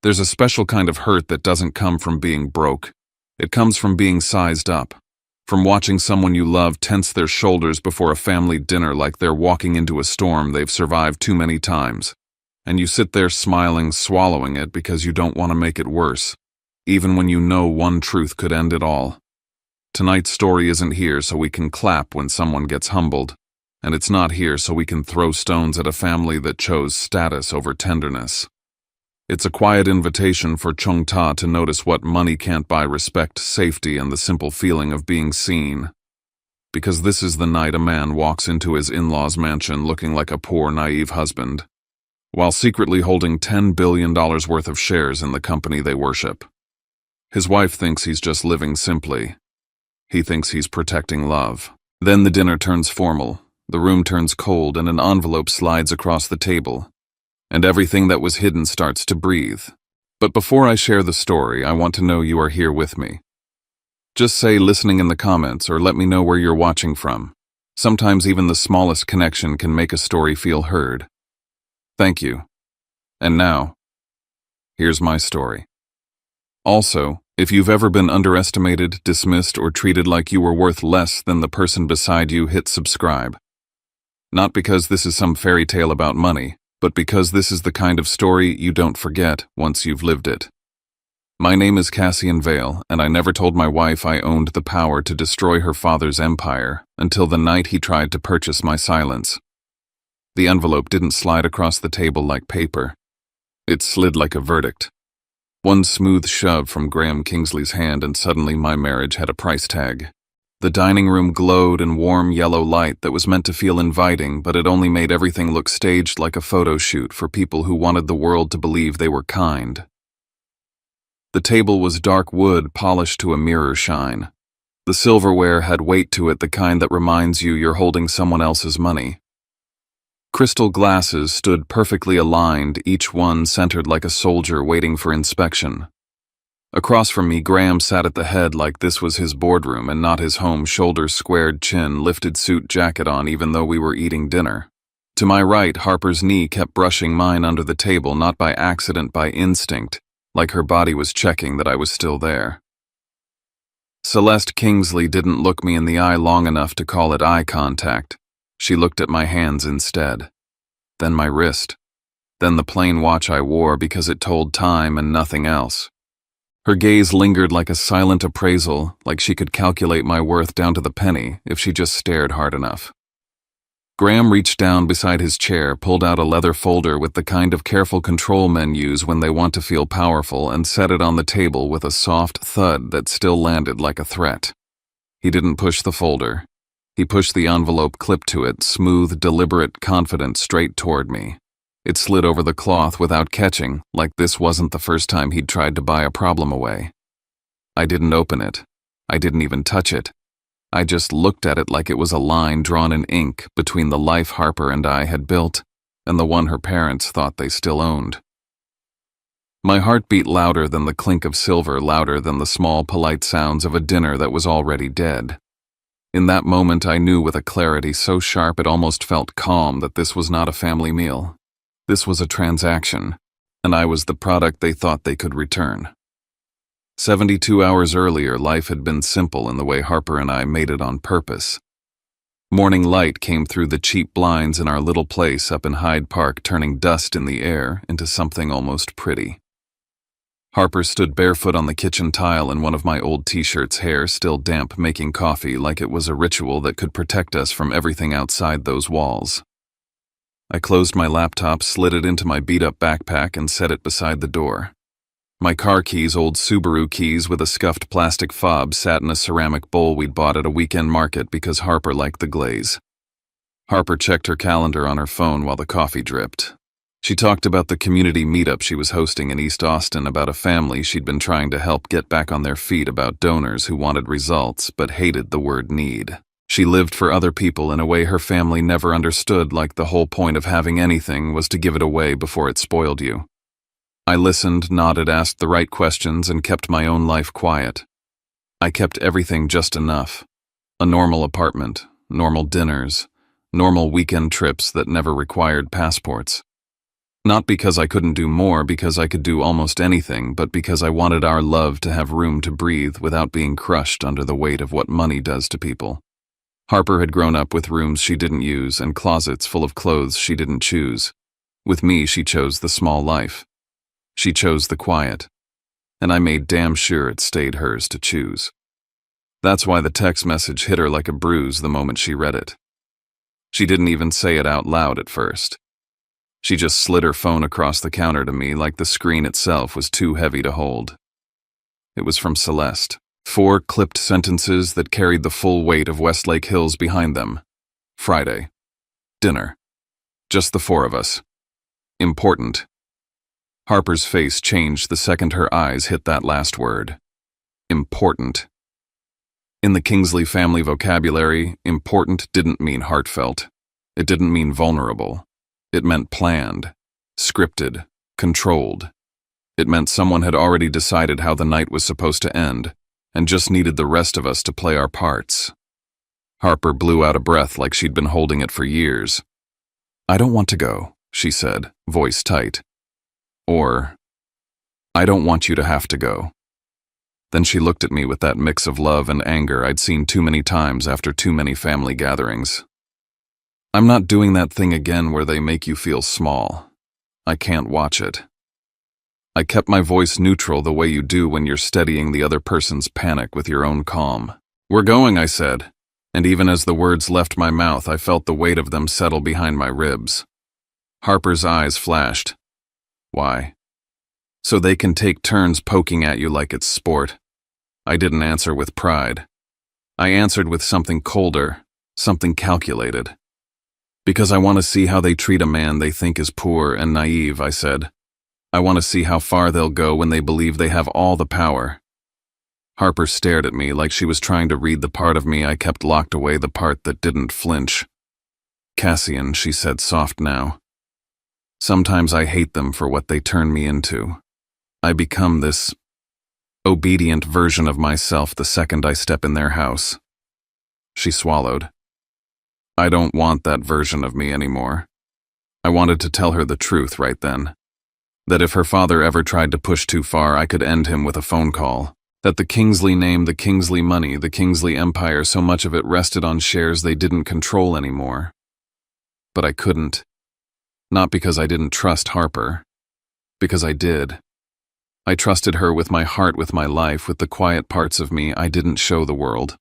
There's a special kind of hurt that doesn't come from being broke. It comes from being sized up. From watching someone you love tense their shoulders before a family dinner like they're walking into a storm they've survived too many times. And you sit there smiling, swallowing it because you don't want to make it worse, even when you know one truth could end it all. Tonight's story isn't here so we can clap when someone gets humbled, and it's not here so we can throw stones at a family that chose status over tenderness. It's a quiet invitation for Chung Ta to notice what money can't buy: respect, safety, and the simple feeling of being seen. Because this is the night a man walks into his in-laws' mansion looking like a poor, naive husband, while secretly holding $10 billion worth of shares in the company they worship. His wife thinks he's just living simply. He thinks he's protecting love. Then the dinner turns formal, the room turns cold, and an envelope slides across the table, and everything that was hidden starts to breathe. But before I share the story, I want to know you are here with me. Just say "listening" in the comments, or let me know where you're watching from. Sometimes even the smallest connection can make a story feel heard. Thank you. And now, here's my story. Also, if you've ever been underestimated, dismissed, or treated like you were worth less than the person beside you, hit subscribe. Not because this is some fairy tale about money, but because this is the kind of story you don't forget once you've lived it. My name is Cassian Vale, and I never told my wife I owned the power to destroy her father's empire until the night he tried to purchase my silence. The envelope didn't slide across the table like paper. It slid like a verdict. One smooth shove from Graham Kingsley's hand and suddenly my marriage had a price tag. The dining room glowed in warm yellow light that was meant to feel inviting, but it only made everything look staged like a photo shoot for people who wanted the world to believe they were kind. The table was dark wood polished to a mirror shine. The silverware had weight to it, the kind that reminds you you're holding someone else's money. Crystal glasses stood perfectly aligned, each one centered like a soldier waiting for inspection. Across from me, Graham sat at the head like this was his boardroom and not his home, shoulders squared, chin lifted, suit jacket on even though we were eating dinner. To my right, Harper's knee kept brushing mine under the table, not by accident, by instinct, like her body was checking that I was still there. Celeste Kingsley didn't look me in the eye long enough to call it eye contact. She looked at my hands instead. Then my wrist. Then the plain watch I wore because it told time and nothing else. Her gaze lingered like a silent appraisal, like she could calculate my worth down to the penny if she just stared hard enough. Graham reached down beside his chair, pulled out a leather folder with the kind of careful control men use when they want to feel powerful, and set it on the table with a soft thud that still landed like a threat. He didn't push the folder. He pushed the envelope clipped to it, smooth, deliberate, confident, straight toward me. It slid over the cloth without catching, like this wasn't the first time he'd tried to buy a problem away. I didn't open it. I didn't even touch it. I just looked at it like it was a line drawn in ink between the life Harper and I had built and the one her parents thought they still owned. My heart beat louder than the clink of silver, louder than the small, polite sounds of a dinner that was already dead. In that moment, I knew with a clarity so sharp it almost felt calm that this was not a family meal. This was a transaction, and I was the product they thought they could return. 72 hours earlier, life had been simple in the way Harper and I made it on purpose. Morning light came through the cheap blinds in our little place up in Hyde Park, turning dust in the air into something almost pretty. Harper stood barefoot on the kitchen tile in one of my old t-shirts, hair still damp, making coffee like it was a ritual that could protect us from everything outside those walls. I closed my laptop, slid it into my beat-up backpack, and set it beside the door. My car keys, old Subaru keys with a scuffed plastic fob, sat in a ceramic bowl we'd bought at a weekend market because Harper liked the glaze. Harper checked her calendar on her phone while the coffee dripped. She talked about the community meetup she was hosting in East Austin, about a family she'd been trying to help get back on their feet, about donors who wanted results but hated the word need. She lived for other people in a way her family never understood, like the whole point of having anything was to give it away before it spoiled you. I listened, nodded, asked the right questions, and kept my own life quiet. I kept everything just enough. A normal apartment, normal dinners, normal weekend trips that never required passports. Not because I couldn't do more, because I could do almost anything, but because I wanted our love to have room to breathe without being crushed under the weight of what money does to people. Harper had grown up with rooms she didn't use and closets full of clothes she didn't choose. With me, she chose the small life. She chose the quiet. And I made damn sure it stayed hers to choose. That's why the text message hit her like a bruise the moment she read it. She didn't even say it out loud at first. She just slid her phone across the counter to me like the screen itself was too heavy to hold. It was from Celeste. 4 clipped sentences that carried the full weight of Westlake Hills behind them. Friday. Dinner. Just the 4 of us. Important. Harper's face changed the second her eyes hit that last word. Important. In the Kingsley family vocabulary, important didn't mean heartfelt. It didn't mean vulnerable. It meant planned, scripted, controlled. It meant someone had already decided how the night was supposed to end, and just needed the rest of us to play our parts. Harper blew out a breath like she'd been holding it for years. "I don't want to go," she said, voice tight. Or, "I don't want you to have to go." Then she looked at me with that mix of love and anger I'd seen too many times after too many family gatherings. "I'm not doing that thing again where they make you feel small. I can't watch it." I kept my voice neutral the way you do when you're steadying the other person's panic with your own calm. "We're going," I said, and even as the words left my mouth, I felt the weight of them settle behind my ribs. Harper's eyes flashed. "Why?" "So they can take turns poking at you like it's sport." I didn't answer with pride. I answered with something colder, something calculated. "Because I want to see how they treat a man they think is poor and naive," I said. "I want to see how far they'll go when they believe they have all the power." Harper stared at me like she was trying to read the part of me I kept locked away, the part that didn't flinch. "Cassian," she said, soft now. "Sometimes I hate them for what they turn me into. I become this obedient version of myself the second I step in their house." She swallowed. "I don't want that version of me anymore." I wanted to tell her the truth right then. That if her father ever tried to push too far, I could end him with a phone call. That the Kingsley name, the Kingsley money, the Kingsley empire, so much of it rested on shares they didn't control anymore. But I couldn't. Not because I didn't trust Harper. Because I did. I trusted her with my heart, with my life, with the quiet parts of me I didn't show the world.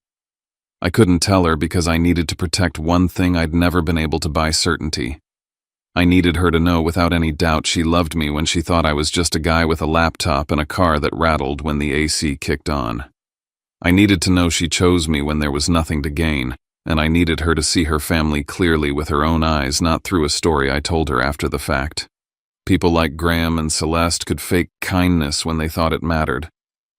I couldn't tell her because I needed to protect one thing I'd never been able to buy: certainty. I needed her to know without any doubt she loved me when she thought I was just a guy with a laptop and a car that rattled when the AC kicked on. I needed to know she chose me when there was nothing to gain, and I needed her to see her family clearly with her own eyes, not through a story I told her after the fact. People like Graham and Celeste could fake kindness when they thought it mattered.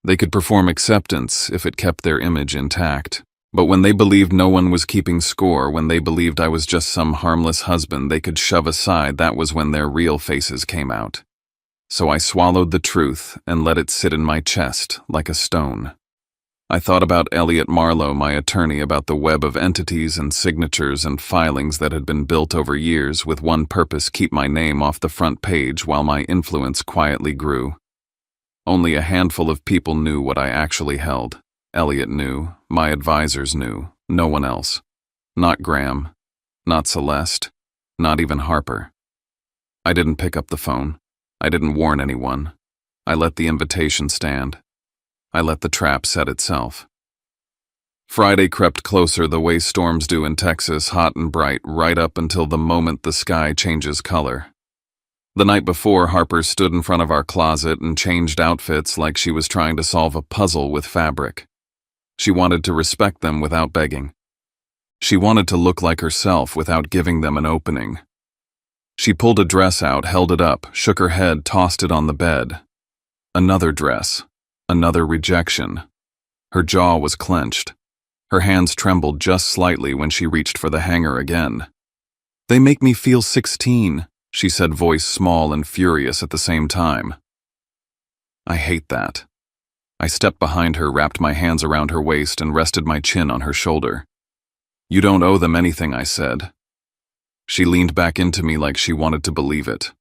They could perform acceptance if it kept their image intact. But when they believed no one was keeping score, when they believed I was just some harmless husband they could shove aside, that was when their real faces came out. So I swallowed the truth and let it sit in my chest like a stone. I thought about Elliot Marlowe, my attorney, about the web of entities and signatures and filings that had been built over years with one purpose: keep my name off the front page while my influence quietly grew. Only a handful of people knew what I actually held. Elliot knew, my advisors knew, no one else. Not Graham, not Celeste, not even Harper. I didn't pick up the phone. I didn't warn anyone. I let the invitation stand. I let the trap set itself. Friday crept closer the way storms do in Texas, hot and bright, right up until the moment the sky changes color. The night before, Harper stood in front of our closet and changed outfits like she was trying to solve a puzzle with fabric. She wanted to respect them without begging. She wanted to look like herself without giving them an opening. She pulled a dress out, held it up, shook her head, tossed it on the bed. Another dress. Another rejection. Her jaw was clenched. Her hands trembled just slightly when she reached for the hanger again. "They make me feel 16, she said, voice small and furious at the same time. I hate that. I stepped behind her, wrapped my hands around her waist, and rested my chin on her shoulder. "You don't owe them anything," I said. She leaned back into me like she wanted to believe it.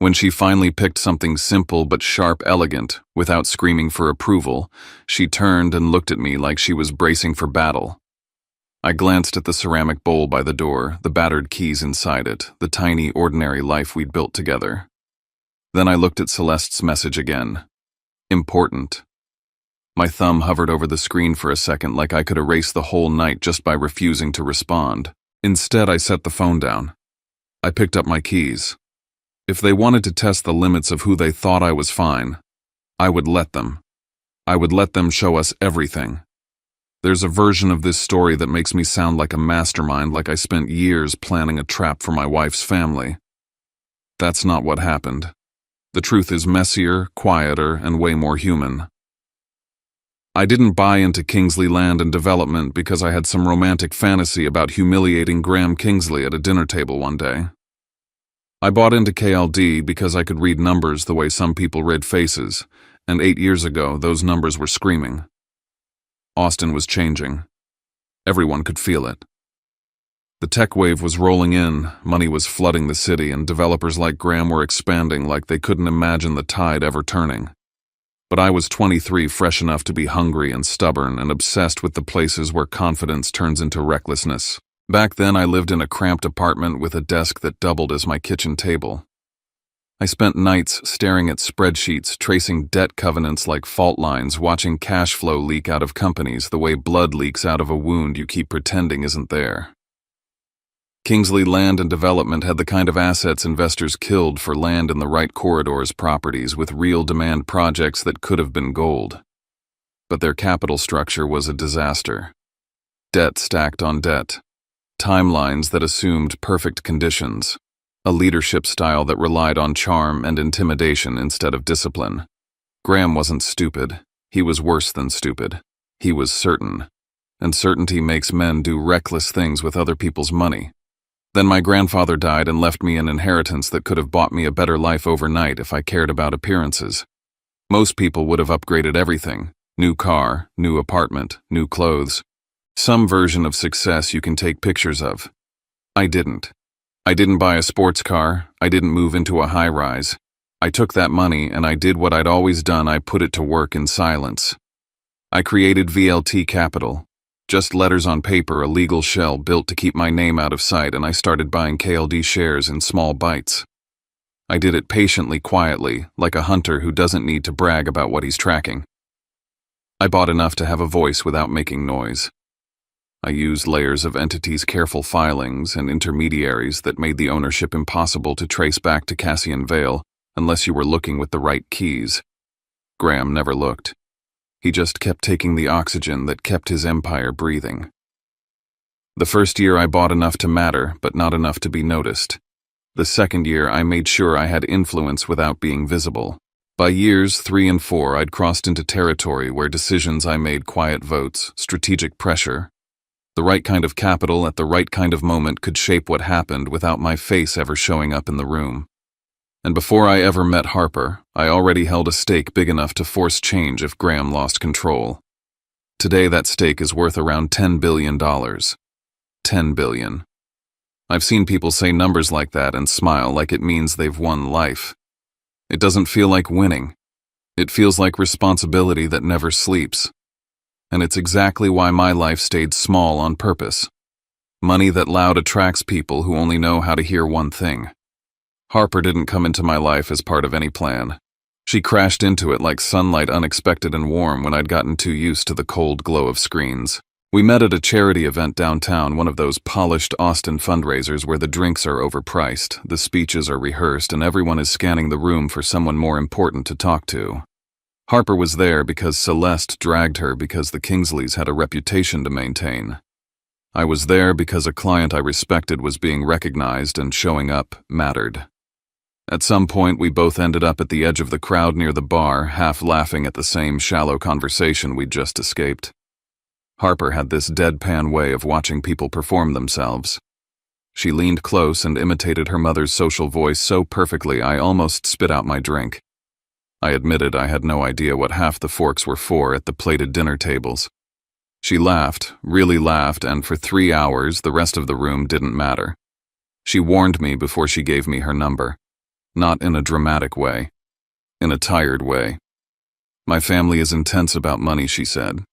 When she finally picked something simple but sharp elegant, without screaming for approval, she turned and looked at me like she was bracing for battle. I glanced at the ceramic bowl by the door, the battered keys inside it, the tiny, ordinary life we'd built together. Then I looked at Celeste's message again. Important. My thumb hovered over the screen for a second like I could erase the whole night just by refusing to respond. Instead, I set the phone down. I picked up my keys. If they wanted to test the limits of who they thought I was fine, I would let them. I would let them show us everything. There's a version of this story that makes me sound like a mastermind, like I spent years planning a trap for my wife's family. That's not what happened. The truth is messier, quieter, and way more human. I didn't buy into Kingsley Land and Development because I had some romantic fantasy about humiliating Graham Kingsley at a dinner table one day. I bought into KLD because I could read numbers the way some people read faces, and 8 years ago those numbers were screaming. Austin was changing. Everyone could feel it. The tech wave was rolling in, money was flooding the city, and developers like Graham were expanding like they couldn't imagine the tide ever turning. But I was 23, fresh enough to be hungry and stubborn and obsessed with the places where confidence turns into recklessness. Back then, I lived in a cramped apartment with a desk that doubled as my kitchen table. I spent nights staring at spreadsheets, tracing debt covenants like fault lines, watching cash flow leak out of companies the way blood leaks out of a wound you keep pretending isn't there. Kingsley Land and Development had the kind of assets investors killed for land in the right corridors, properties with real demand, projects that could have been gold. But their capital structure was a disaster. Debt stacked on debt. Timelines that assumed perfect conditions. A leadership style that relied on charm and intimidation instead of discipline. Graham wasn't stupid. He was worse than stupid. He was certain. And certainty makes men do reckless things with other people's money. Then my grandfather died and left me an inheritance that could have bought me a better life overnight if I cared about appearances. Most people would have upgraded everything. New car, new apartment, new clothes. Some version of success you can take pictures of. I didn't. I didn't buy a sports car. I didn't move into a high-rise. I took that money and I did what I'd always done. I put it to work in silence. I created VLT Capital. Just letters on paper, a legal shell built to keep my name out of sight, and I started buying KLD shares in small bites. I did it patiently, quietly, like a hunter who doesn't need to brag about what he's tracking. I bought enough to have a voice without making noise. I used layers of entities, careful filings, and intermediaries that made the ownership impossible to trace back to Cassian Vale unless you were looking with the right keys. Graham never looked. He just kept taking the oxygen that kept his empire breathing. The first year I bought enough to matter, but not enough to be noticed. The second year I made sure I had influence without being visible. By years 3 and 4 I'd crossed into territory where decisions I made, quiet votes, strategic pressure. The right kind of capital at the right kind of moment could shape what happened without my face ever showing up in the room. And before I ever met Harper, I already held a stake big enough to force change if Graham lost control. Today that stake is worth around $10 billion. $10 billion. I've seen people say numbers like that and smile like it means they've won life. It doesn't feel like winning. It feels like responsibility that never sleeps. And it's exactly why my life stayed small on purpose. Money that loud attracts people who only know how to hear one thing. Harper didn't come into my life as part of any plan. She crashed into it like sunlight, unexpected and warm when I'd gotten too used to the cold glow of screens. We met at a charity event downtown, one of those polished Austin fundraisers where the drinks are overpriced, the speeches are rehearsed, and everyone is scanning the room for someone more important to talk to. Harper was there because Celeste dragged her because the Kingsleys had a reputation to maintain. I was there because a client I respected was being recognized, and showing up mattered. At some point, we both ended up at the edge of the crowd near the bar, half laughing at the same shallow conversation we'd just escaped. Harper had this deadpan way of watching people perform themselves. She leaned close and imitated her mother's social voice so perfectly I almost spit out my drink. I admitted I had no idea what half the forks were for at the plated dinner tables. She laughed, really laughed, and for 3 hours the rest of the room didn't matter. She warned me before she gave me her number. Not in a dramatic way, in a tired way. My family is intense about money, she said.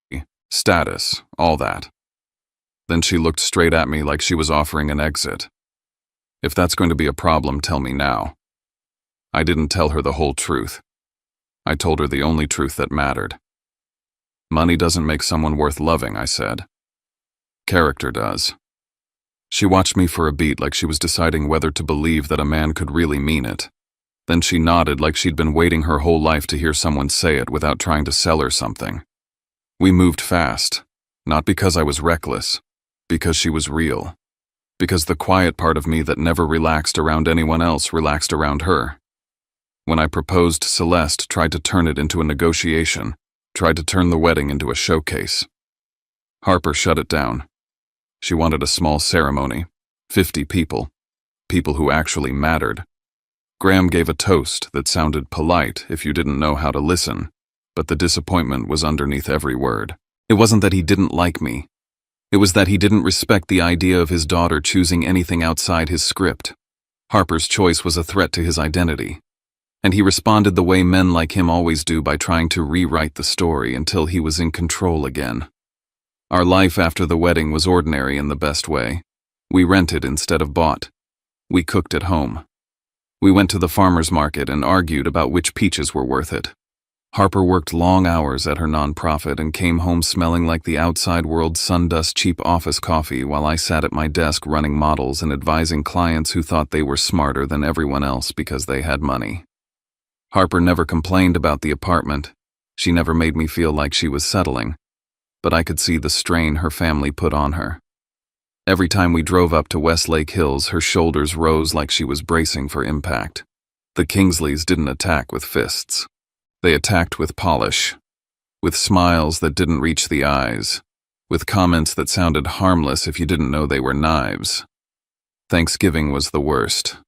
Status, all that. Then she looked straight at me like she was offering an exit. If that's going to be a problem, tell me now. I didn't tell her the whole truth. I told her the only truth that mattered. Money doesn't make someone worth loving, I said. Character does. She watched me for a beat like she was deciding whether to believe that a man could really mean it. Then she nodded like she'd been waiting her whole life to hear someone say it without trying to sell her something. We moved fast, not because I was reckless, because she was real. Because the quiet part of me that never relaxed around anyone else relaxed around her. When I proposed, Celeste tried to turn it into a negotiation, tried to turn the wedding into a showcase. Harper shut it down. She wanted a small ceremony, 50 people, people who actually mattered. Graham gave a toast that sounded polite if you didn't know how to listen, but the disappointment was underneath every word. It wasn't that he didn't like me. It was that he didn't respect the idea of his daughter choosing anything outside his script. Harper's choice was a threat to his identity. And he responded the way men like him always do, by trying to rewrite the story until he was in control again. Our life after the wedding was ordinary in the best way. We rented instead of bought. We cooked at home. We went to the farmer's market and argued about which peaches were worth it. Harper worked long hours at her nonprofit and came home smelling like the outside world's sundust cheap office coffee, while I sat at my desk running models and advising clients who thought they were smarter than everyone else because they had money. Harper never complained about the apartment. She never made me feel like she was settling. But I could see the strain her family put on her. Every time we drove up to Westlake Hills, her shoulders rose like she was bracing for impact. The Kingsleys didn't attack with fists. They attacked with polish, with smiles that didn't reach the eyes, with comments that sounded harmless if you didn't know they were knives. Thanksgiving was the worst.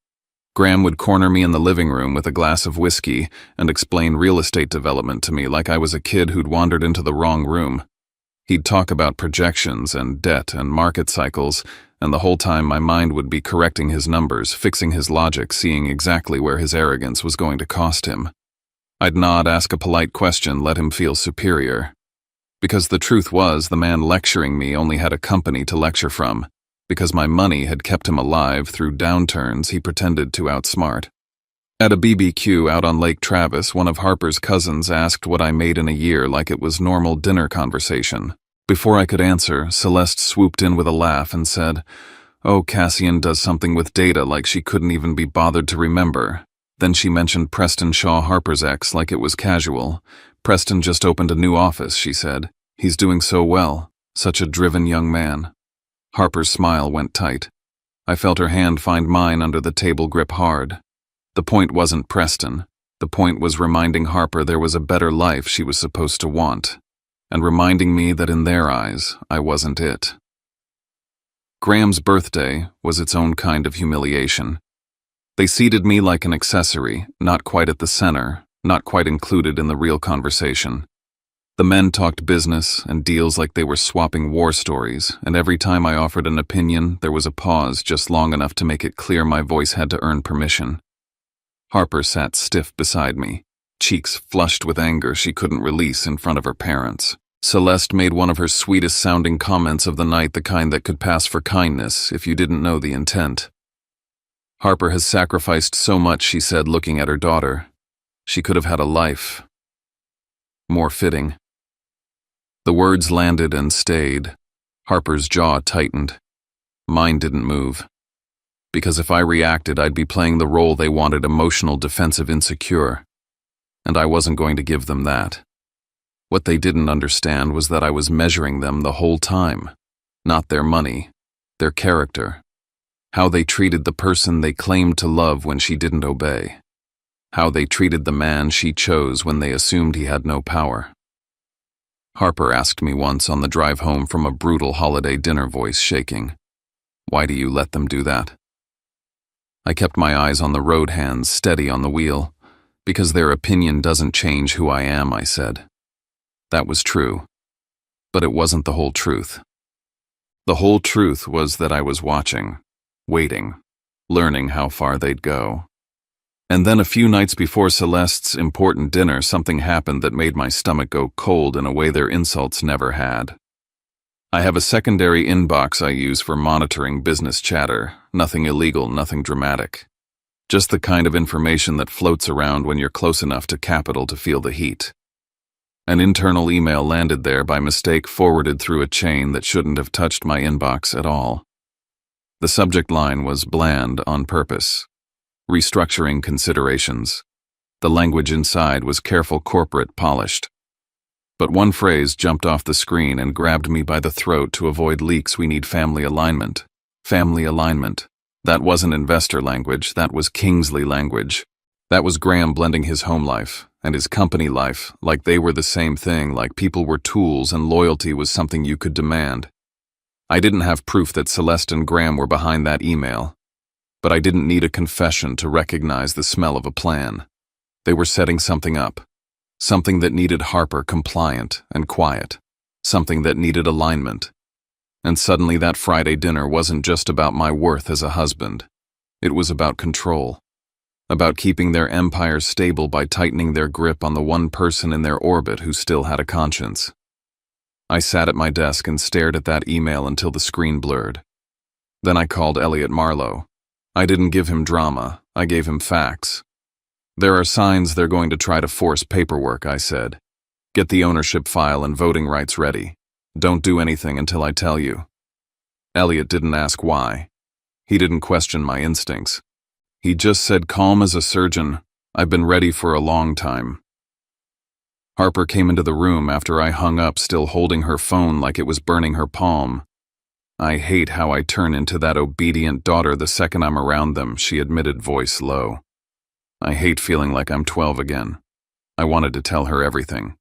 Graham would corner me in the living room with a glass of whiskey and explain real estate development to me like I was a kid who'd wandered into the wrong room. He'd talk about projections and debt and market cycles, and the whole time my mind would be correcting his numbers, fixing his logic, seeing exactly where his arrogance was going to cost him. I'd nod, ask a polite question, let him feel superior. Because the truth was, the man lecturing me only had a company to lecture from. Because my money had kept him alive through downturns he pretended to outsmart. At a BBQ out on Lake Travis, one of Harper's cousins asked what I made in a year like it was normal dinner conversation. Before I could answer, Celeste swooped in with a laugh and said, "Oh, Cassian does something with data like she couldn't even be bothered to remember." Then she mentioned Preston Shaw, Harper's ex, like it was casual. "Preston just opened a new office," she said. "He's doing so well. Such a driven young man." Harper's smile went tight. I felt her hand find mine under the table grip hard. The point wasn't Preston. The point was reminding Harper there was a better life she was supposed to want, and reminding me that in their eyes, I wasn't it. Graham's birthday was its own kind of humiliation. They seated me like an accessory, not quite at the center, not quite included in the real conversation. The men talked business and deals like they were swapping war stories, and every time I offered an opinion, there was a pause just long enough to make it clear my voice had to earn permission. Harper sat stiff beside me, cheeks flushed with anger she couldn't release in front of her parents. Celeste made one of her sweetest-sounding comments of the night, the kind that could pass for kindness if you didn't know the intent. "Harper has sacrificed so much," she said, looking at her daughter. "She could have had a life more fitting." The words landed and stayed. Harper's jaw tightened. Mine didn't move. Because if I reacted, I'd be playing the role they wanted, emotional, defensive, insecure. And I wasn't going to give them that. What they didn't understand was that I was measuring them the whole time. Not their money, their character. How they treated the person they claimed to love when she didn't obey. How they treated the man she chose when they assumed he had no power. Harper asked me once on the drive home from a brutal holiday dinner, voice shaking, "Why do you let them do that?" I kept my eyes on the road, hands steady on the wheel. "Because their opinion doesn't change who I am," I said. That was true. But it wasn't the whole truth. The whole truth was that I was watching, waiting, learning how far they'd go. And then a few nights before Celeste's important dinner, something happened that made my stomach go cold in a way their insults never had. I have a secondary inbox I use for monitoring business chatter, nothing illegal, nothing dramatic. Just the kind of information that floats around when you're close enough to capital to feel the heat. An internal email landed there by mistake, forwarded through a chain that shouldn't have touched my inbox at all. The subject line was bland on purpose. Restructuring considerations. The language inside was careful, corporate, polished. But one phrase jumped off the screen and grabbed me by the throat. To avoid leaks, we need family alignment. Family alignment. That wasn't investor language, that was Kingsley language. That was Graham blending his home life and his company life like they were the same thing, like people were tools and loyalty was something you could demand. I didn't have proof that Celeste and Graham were behind that email, but I didn't need a confession to recognize the smell of a plan. They were setting something up. Something that needed Harper compliant and quiet. Something that needed alignment. And suddenly that Friday dinner wasn't just about my worth as a husband. It was about control. About keeping their empire stable by tightening their grip on the one person in their orbit who still had a conscience. I sat at my desk and stared at that email until the screen blurred. Then I called Elliot Marlowe. I didn't give him drama, I gave him facts. There are signs they're going to try to force paperwork, I said. Get the ownership file and voting rights ready. Don't do anything until I tell you. Elliot didn't ask why. He didn't question my instincts. He just said, calm as a surgeon, I've been ready for a long time. Harper came into the room after I hung up, still holding her phone like it was burning her palm. I hate how I turn into that obedient daughter the second I'm around them, she admitted, voice low. I hate feeling like I'm 12 again. I wanted to tell her everything.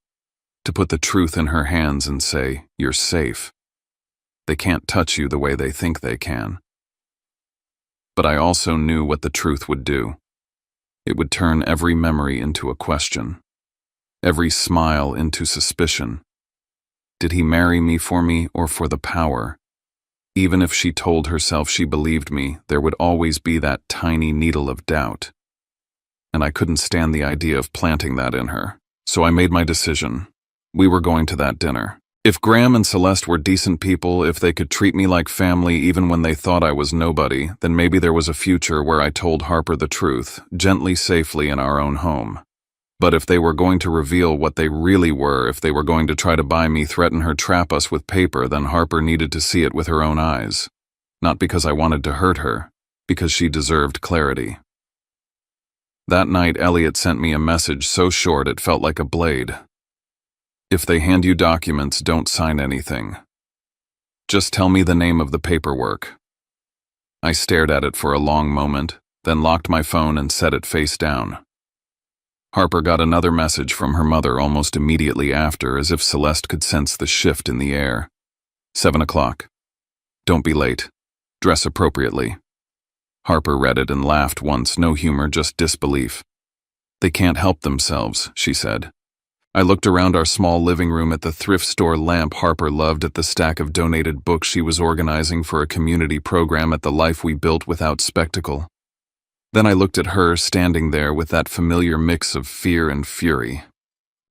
To put the truth in her hands and say, you're safe. They can't touch you the way they think they can. But I also knew what the truth would do. It would turn every memory into a question. Every smile into suspicion. Did he marry me or for the power? Even if she told herself she believed me, there would always be that tiny needle of doubt. And I couldn't stand the idea of planting that in her. So I made my decision. We were going to that dinner. If Graham and Celeste were decent people, if they could treat me like family even when they thought I was nobody, then maybe there was a future where I told Harper the truth, gently, safely in our own home. But if they were going to reveal what they really were, if they were going to try to buy me, threaten her, trap us with paper, then Harper needed to see it with her own eyes. Not because I wanted to hurt her, because she deserved clarity. That night, Elliot sent me a message so short it felt like a blade. If they hand you documents, don't sign anything. Just tell me the name of the paperwork. I stared at it for a long moment, then locked my phone and set it face down. Harper got another message from her mother almost immediately after, as if Celeste could sense the shift in the air. 7 o'clock. Don't be late. Dress appropriately. Harper read it and laughed once, no humor, just disbelief. They can't help themselves, she said. I looked around our small living room at the thrift store lamp Harper loved, at the stack of donated books she was organizing for a community program, at the life we built without spectacle. Then I looked at her, standing there with that familiar mix of fear and fury.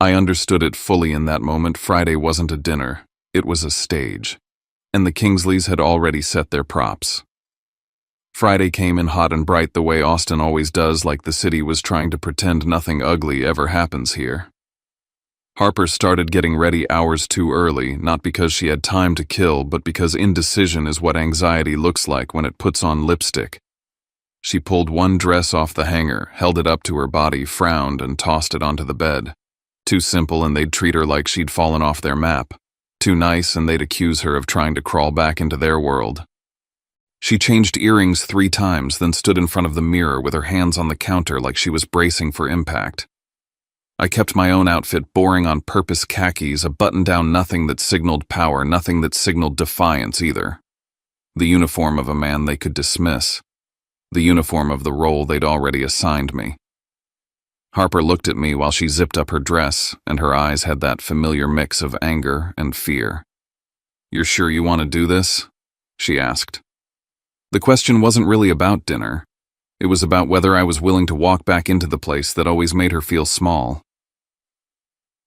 I understood it fully in that moment. Friday wasn't a dinner, it was a stage. And the Kingsleys had already set their props. Friday came in hot and bright the way Austin always does, like the city was trying to pretend nothing ugly ever happens here. Harper started getting ready hours too early, not because she had time to kill, but because indecision is what anxiety looks like when it puts on lipstick. She pulled one dress off the hanger, held it up to her body, frowned, and tossed it onto the bed. Too simple and they'd treat her like she'd fallen off their map. Too nice and they'd accuse her of trying to crawl back into their world. She changed earrings 3 times, then stood in front of the mirror with her hands on the counter like she was bracing for impact. I kept my own outfit, boring on purpose khakis, a button-down, nothing that signaled power, nothing that signaled defiance either. The uniform of a man they could dismiss. The uniform of the role they'd already assigned me. Harper looked at me while she zipped up her dress, and her eyes had that familiar mix of anger and fear. "You're sure you want to do this?" she asked. The question wasn't really about dinner. It was about whether I was willing to walk back into the place that always made her feel small.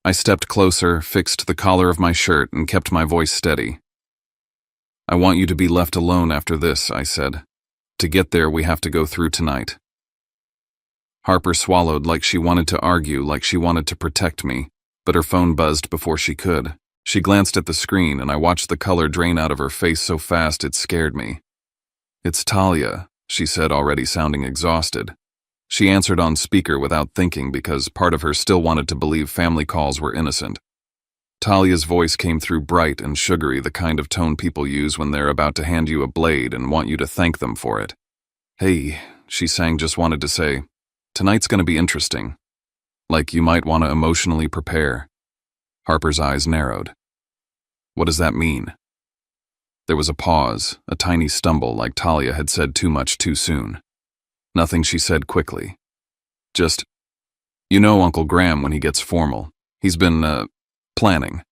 I stepped closer, fixed the collar of my shirt, and kept my voice steady. "I want you to be left alone after this," I said. "To get there, we have to go through tonight." Harper swallowed like she wanted to argue, like she wanted to protect me, but her phone buzzed before she could. She glanced at the screen, and I watched the color drain out of her face so fast it scared me. "It's Talia," she said, already sounding exhausted. She answered on speaker without thinking because part of her still wanted to believe family calls were innocent. Talia's voice came through bright and sugary, the kind of tone people use when they're about to hand you a blade and want you to thank them for it. "Hey," she sang, just wanted to say, "tonight's gonna be interesting. Like you might want to emotionally prepare." Harper's eyes narrowed. "What does that mean?" There was a pause, a tiny stumble, like Talia had said too much too soon. Nothing, she said quickly. "Just, you know Uncle Graham when he gets formal. He's been, planning."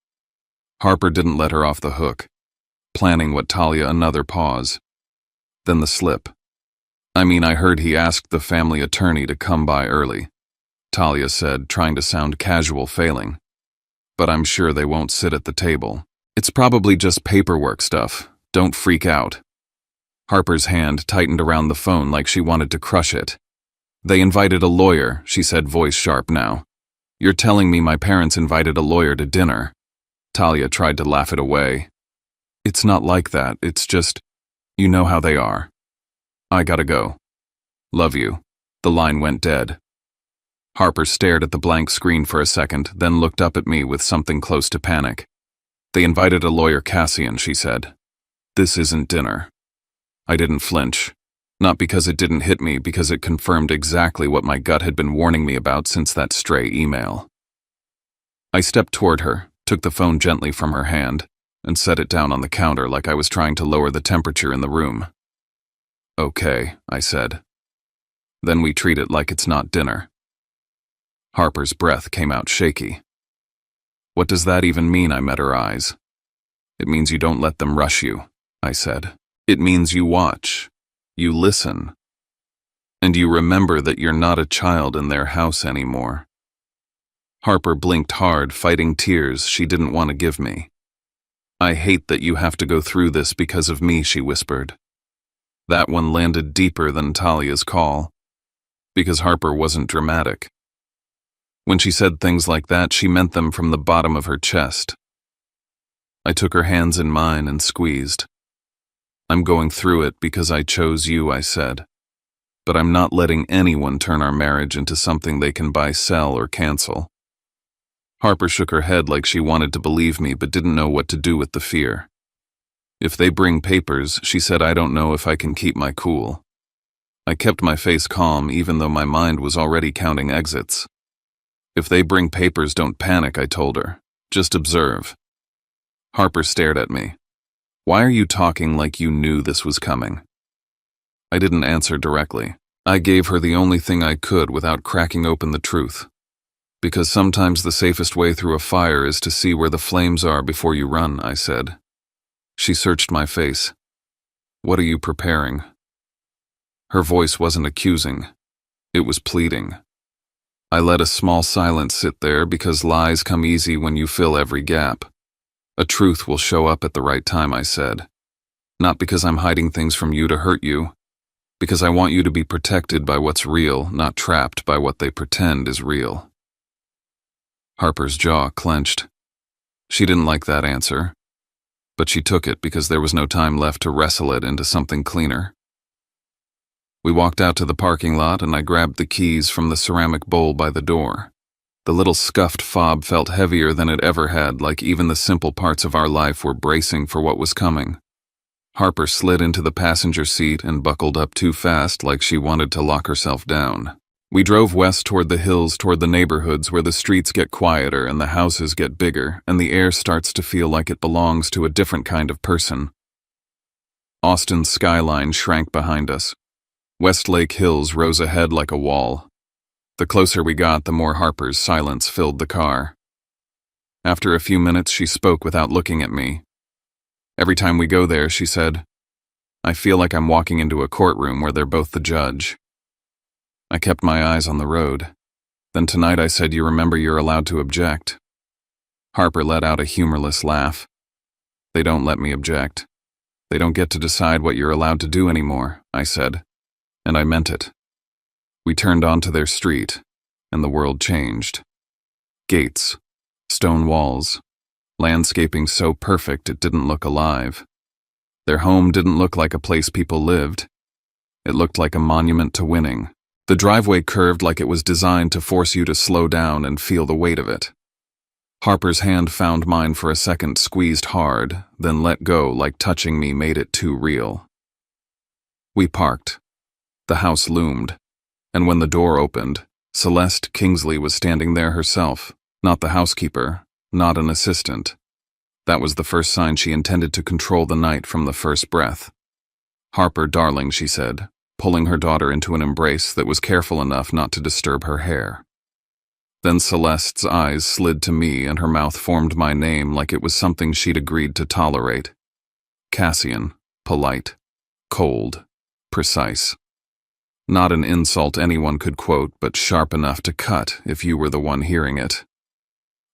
Harper didn't let her off the hook. Planning what? Talia, another pause. Then the slip. "I mean, I heard he asked the family attorney to come by early," Talia said, trying to sound casual, failing. "But I'm sure they won't sit at the table. It's probably just paperwork stuff. Don't freak out." Harper's hand tightened around the phone like she wanted to crush it. "They invited a lawyer," she said, voice sharp now. "You're telling me my parents invited a lawyer to dinner?" Talia tried to laugh it away. "It's not like that, it's just, you know how they are. I gotta go. Love you." The line went dead. Harper stared at the blank screen for a second, then looked up at me with something close to panic. "They invited a lawyer, Cassian," she said. "This isn't dinner." I didn't flinch. Not because it didn't hit me, because it confirmed exactly what my gut had been warning me about since that stray email. I stepped toward her, took the phone gently from her hand, and set it down on the counter like I was trying to lower the temperature in the room. "Okay," I said. "Then we treat it like it's not dinner." Harper's breath came out shaky. "What does that even mean?" I met her eyes. "It means you don't let them rush you," I said. "It means you watch, you listen, and you remember that you're not a child in their house anymore." Harper blinked hard, fighting tears she didn't want to give me. "I hate that you have to go through this because of me," she whispered. That one landed deeper than Talia's call, because Harper wasn't dramatic. When she said things like that, she meant them from the bottom of her chest. I took her hands in mine and squeezed. "I'm going through it because I chose you," I said. "But I'm not letting anyone turn our marriage into something they can buy, sell, or cancel." Harper shook her head like she wanted to believe me but didn't know what to do with the fear. "If they bring papers," she said, "I don't know if I can keep my cool." I kept my face calm even though my mind was already counting exits. "If they bring papers, don't panic," I told her. "Just observe." Harper stared at me. "Why are you talking like you knew this was coming?" I didn't answer directly. I gave her the only thing I could without cracking open the truth. "Because sometimes the safest way through a fire is to see where the flames are before you run," I said. She searched my face. "What are you preparing?" Her voice wasn't accusing. It was pleading. I let a small silence sit there because lies come easy when you fill every gap. "A truth will show up at the right time," I said. "Not because I'm hiding things from you to hurt you. Because I want you to be protected by what's real, not trapped by what they pretend is real." Harper's jaw clenched. She didn't like that answer, but she took it because there was no time left to wrestle it into something cleaner. We walked out to the parking lot and I grabbed the keys from the ceramic bowl by the door. The little scuffed fob felt heavier than it ever had, like even the simple parts of our life were bracing for what was coming. Harper slid into the passenger seat and buckled up too fast, like she wanted to lock herself down. We drove west toward the hills, toward the neighborhoods where the streets get quieter and the houses get bigger, and the air starts to feel like it belongs to a different kind of person. Austin's skyline shrank behind us. Westlake Hills rose ahead like a wall. The closer we got, the more Harper's silence filled the car. After a few minutes, she spoke without looking at me. "Every time we go there," she said, "I feel like I'm walking into a courtroom where they're both the judge. I kept my eyes on the road. Then tonight I said, you remember you're allowed to object. Harper let out a humorless laugh. They don't let me object. They don't get to decide what you're allowed to do anymore, I said. And I meant it. We turned onto their street, and the world changed. Gates, stone walls, landscaping so perfect it didn't look alive. Their home didn't look like a place people lived. It looked like a monument to winning. The driveway curved like it was designed to force you to slow down and feel the weight of it. Harper's hand found mine for a second, squeezed hard, then let go like touching me made it too real. We parked. The house loomed, and when the door opened, Celeste Kingsley was standing there herself, not the housekeeper, not an assistant. That was the first sign she intended to control the night from the first breath. "Harper, darling," she said, pulling her daughter into an embrace that was careful enough not to disturb her hair. Then Celeste's eyes slid to me and her mouth formed my name like it was something she'd agreed to tolerate. Cassian, polite, cold, precise. Not an insult anyone could quote, but sharp enough to cut if you were the one hearing it.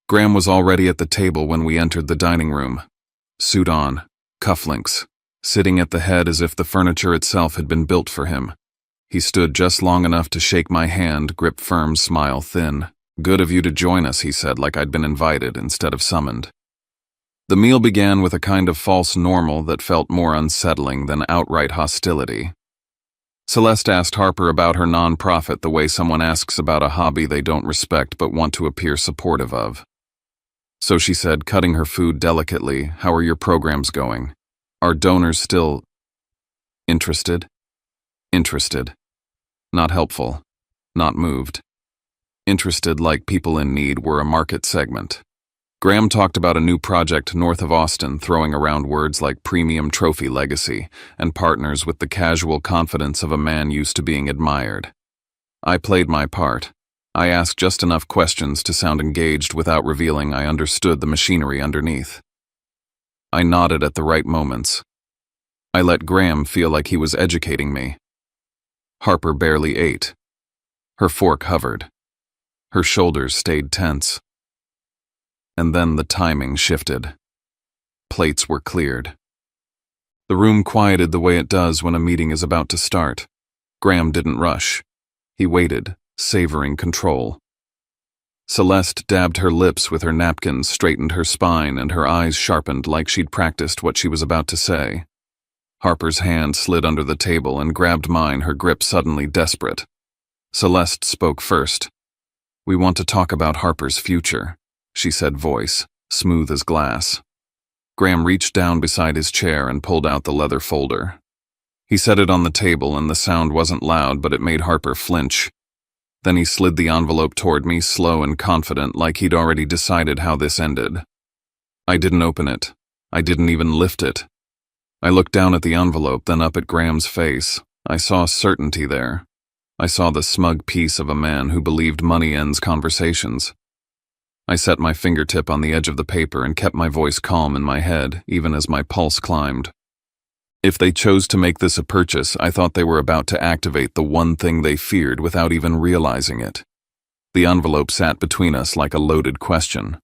Graham was already at the table when we entered the dining room. Suit on, cufflinks, sitting at the head as if the furniture itself had been built for him. He stood just long enough to shake my hand, grip firm, smile thin. "Good of you to join us," he said, like I'd been invited instead of summoned. The meal began with a kind of false normal that felt more unsettling than outright hostility. Celeste asked Harper about her non-profit the way someone asks about a hobby they don't respect but want to appear supportive of. So she said, cutting her food delicately, "How are your programs going? Are donors still interested?" Interested. Not helpful. Not moved. Interested like people in need were a market segment. Graham talked about a new project north of Austin, throwing around words like premium trophy legacy and partners with the casual confidence of a man used to being admired. I played my part. I asked just enough questions to sound engaged without revealing I understood the machinery underneath. I nodded at the right moments. I let Graham feel like he was educating me. Harper barely ate. Her fork hovered. Her shoulders stayed tense. And then the timing shifted. Plates were cleared. The room quieted the way it does when a meeting is about to start. Graham didn't rush. He waited, savoring control. Celeste dabbed her lips with her napkin, straightened her spine, and her eyes sharpened like she'd practiced what she was about to say. Harper's hand slid under the table and grabbed mine, her grip suddenly desperate. Celeste spoke first. "We want to talk about Harper's future," she said, voice smooth as glass. Graham reached down beside his chair and pulled out the leather folder. He set it on the table and the sound wasn't loud, but it made Harper flinch. Then he slid the envelope toward me, slow and confident, like he'd already decided how this ended. I didn't open it. I didn't even lift it. I looked down at the envelope, then up at Graham's face. I saw certainty there. I saw the smug peace of a man who believed money ends conversations. I set my fingertip on the edge of the paper and kept my voice calm in my head, even as my pulse climbed. If they chose to make this a purchase, I thought they were about to activate the one thing they feared without even realizing it. The envelope sat between us like a loaded question.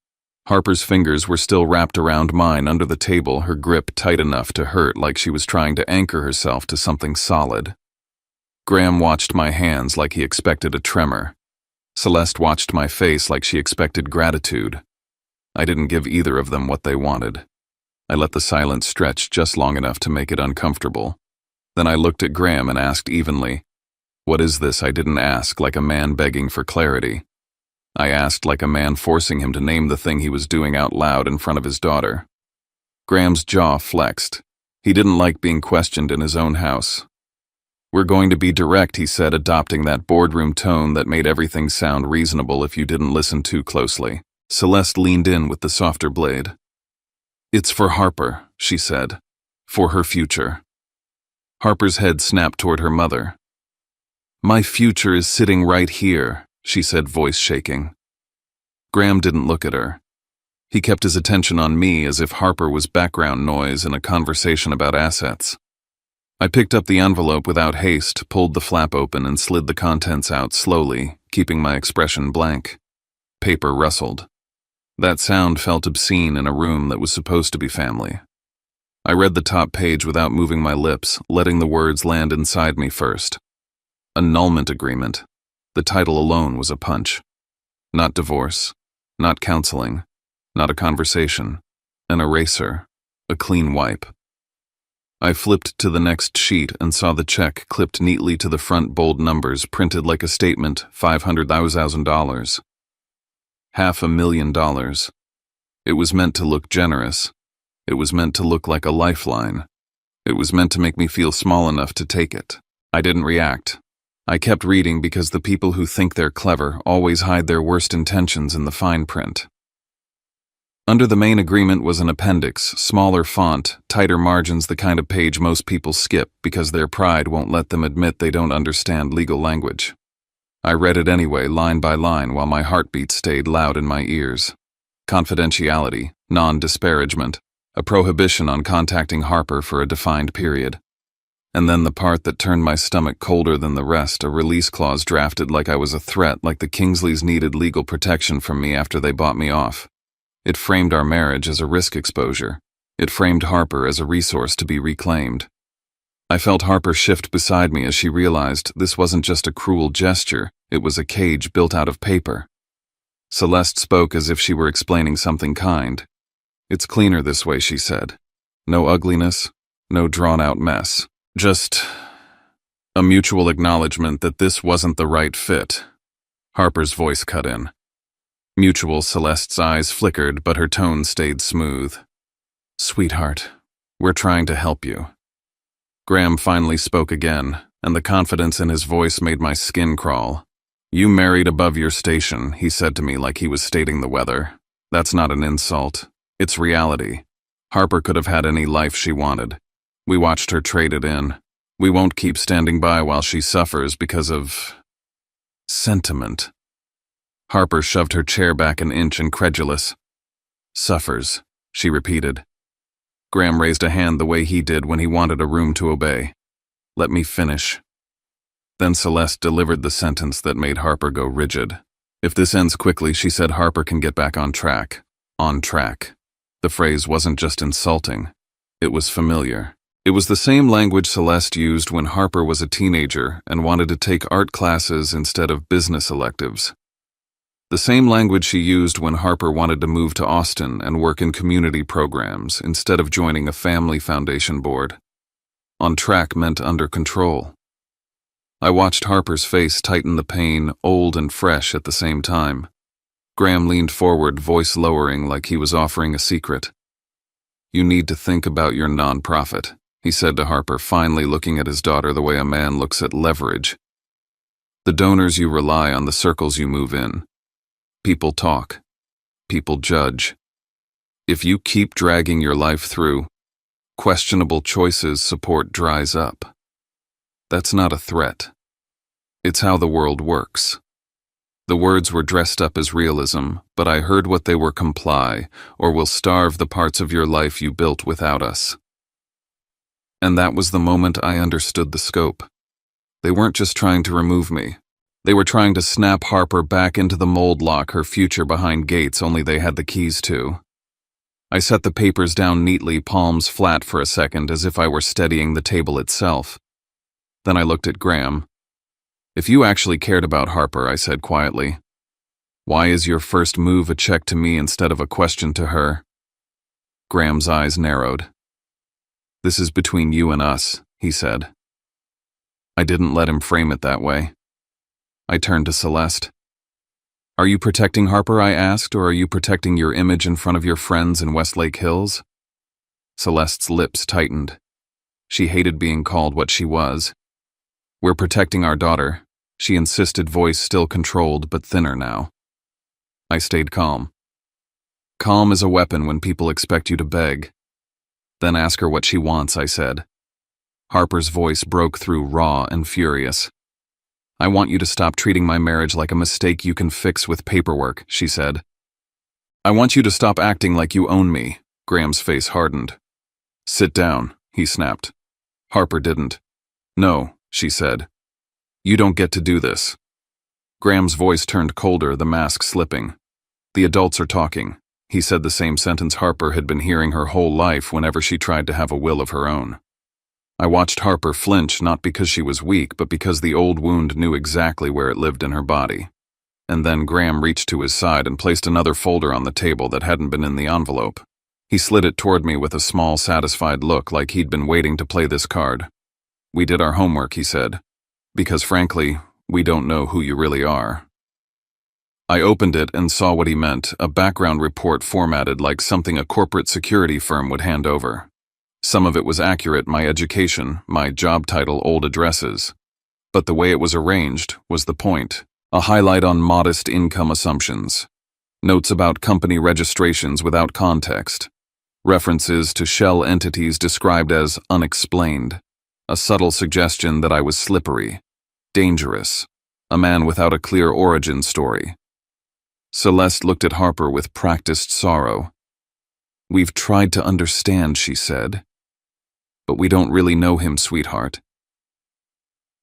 Harper's fingers were still wrapped around mine under the table, her grip tight enough to hurt, like she was trying to anchor herself to something solid. Graham watched my hands like he expected a tremor. Celeste watched my face like she expected gratitude. I didn't give either of them what they wanted. I let the silence stretch just long enough to make it uncomfortable. Then I looked at Graham and asked evenly, "What is this?" I didn't ask like a man begging for clarity. I asked like a man forcing him to name the thing he was doing out loud in front of his daughter. Graham's jaw flexed. He didn't like being questioned in his own house. "We're going to be direct," he said, adopting that boardroom tone that made everything sound reasonable if you didn't listen too closely. Celeste leaned in with the softer blade. "It's for Harper," she said. "For her future." Harper's head snapped toward her mother. "My future is sitting right here," she said, voice shaking. Graham didn't look at her. He kept his attention on me as if Harper was background noise in a conversation about assets. I picked up the envelope without haste, pulled the flap open, and slid the contents out slowly, keeping my expression blank. Paper rustled. That sound felt obscene in a room that was supposed to be family. I read the top page without moving my lips, letting the words land inside me first. Annulment agreement. The title alone was a punch. Not divorce, not counseling, not a conversation. An eraser. A clean wipe. I flipped to the next sheet and saw the check clipped neatly to the front, bold numbers printed like a statement, $500,000. $500,000. It was meant to look generous. It was meant to look like a lifeline. It was meant to make me feel small enough to take it. I didn't react. I kept reading because the people who think they're clever always hide their worst intentions in the fine print. Under the main agreement was an appendix, smaller font, tighter margins, the kind of page most people skip because their pride won't let them admit they don't understand legal language. I read it anyway, line by line, while my heartbeat stayed loud in my ears. Confidentiality, non-disparagement, a prohibition on contacting Harper for a defined period. And then the part that turned my stomach colder than the rest, a release clause drafted like I was a threat, like the Kingsleys needed legal protection from me after they bought me off. It framed our marriage as a risk exposure. It framed Harper as a resource to be reclaimed. I felt Harper shift beside me as she realized this wasn't just a cruel gesture, it was a cage built out of paper. Celeste spoke as if she were explaining something kind. "It's cleaner this way," she said. "No ugliness, no drawn-out mess. Just a mutual acknowledgement that this wasn't the right fit." Harper's voice cut in. Mutual. Celeste's eyes flickered, but her tone stayed smooth. "Sweetheart, we're trying to help you." Graham finally spoke again, and the confidence in his voice made my skin crawl. "You married above your station," he said to me like he was stating the weather. "That's not an insult. It's reality. Harper could have had any life she wanted. We watched her trade it in. We won't keep standing by while she suffers because of sentiment." Harper shoved her chair back an inch, incredulous. "Suffers," she repeated. Graham raised a hand the way he did when he wanted a room to obey. "Let me finish." Then Celeste delivered the sentence that made Harper go rigid. "If this ends quickly," she said, "Harper can get back on track." On track. The phrase wasn't just insulting. It was familiar. It was the same language Celeste used when Harper was a teenager and wanted to take art classes instead of business electives. The same language she used when Harper wanted to move to Austin and work in community programs instead of joining a family foundation board. On track meant under control. I watched Harper's face tighten, the pain, old and fresh at the same time. Graham leaned forward, voice lowering like he was offering a secret. "You need to think about your nonprofit," he said to Harper, finally looking at his daughter the way a man looks at leverage. "The donors you rely on, the circles you move in. People talk. People judge. If you keep dragging your life through questionable choices, support dries up. That's not a threat. It's how the world works." The words were dressed up as realism, but I heard what they were: comply, or we'll starve the parts of your life you built without us. And that was the moment I understood the scope. They weren't just trying to remove me. They were trying to snap Harper back into the mold, lock her future behind gates only they had the keys to. I set the papers down neatly, palms flat for a second, as if I were steadying the table itself. Then I looked at Graham. "If you actually cared about Harper," I said quietly, "why is your first move a check to me instead of a question to her?" Graham's eyes narrowed. "This is between you and us," he said. I didn't let him frame it that way. I turned to Celeste. "Are you protecting Harper?" I asked, "or are you protecting your image in front of your friends in Westlake Hills?" Celeste's lips tightened. She hated being called what she was. "We're protecting our daughter," she insisted, voice still controlled but thinner now. I stayed calm. Calm is a weapon when people expect you to beg. "Then ask her what she wants," I said. Harper's voice broke through, raw and furious. "I want you to stop treating my marriage like a mistake you can fix with paperwork," she said. "I want you to stop acting like you own me." Graham's face hardened. "Sit down," he snapped. Harper didn't. "No," she said. "You don't get to do this." Graham's voice turned colder, the mask slipping. "The adults are talking." He said the same sentence Harper had been hearing her whole life whenever she tried to have a will of her own. I watched Harper flinch, not because she was weak, but because the old wound knew exactly where it lived in her body. And then Graham reached to his side and placed another folder on the table that hadn't been in the envelope. He slid it toward me with a small, satisfied look, like he'd been waiting to play this card. "We did our homework," he said. "Because frankly, we don't know who you really are." I opened it and saw what he meant, a background report formatted like something a corporate security firm would hand over. Some of it was accurate, my education, my job title, old addresses. But the way it was arranged was the point. A highlight on modest income assumptions. Notes about company registrations without context. References to shell entities described as unexplained. A subtle suggestion that I was slippery, dangerous, a man without a clear origin story. Celeste looked at Harper with practiced sorrow. "We've tried to understand," she said. "But we don't really know him, sweetheart."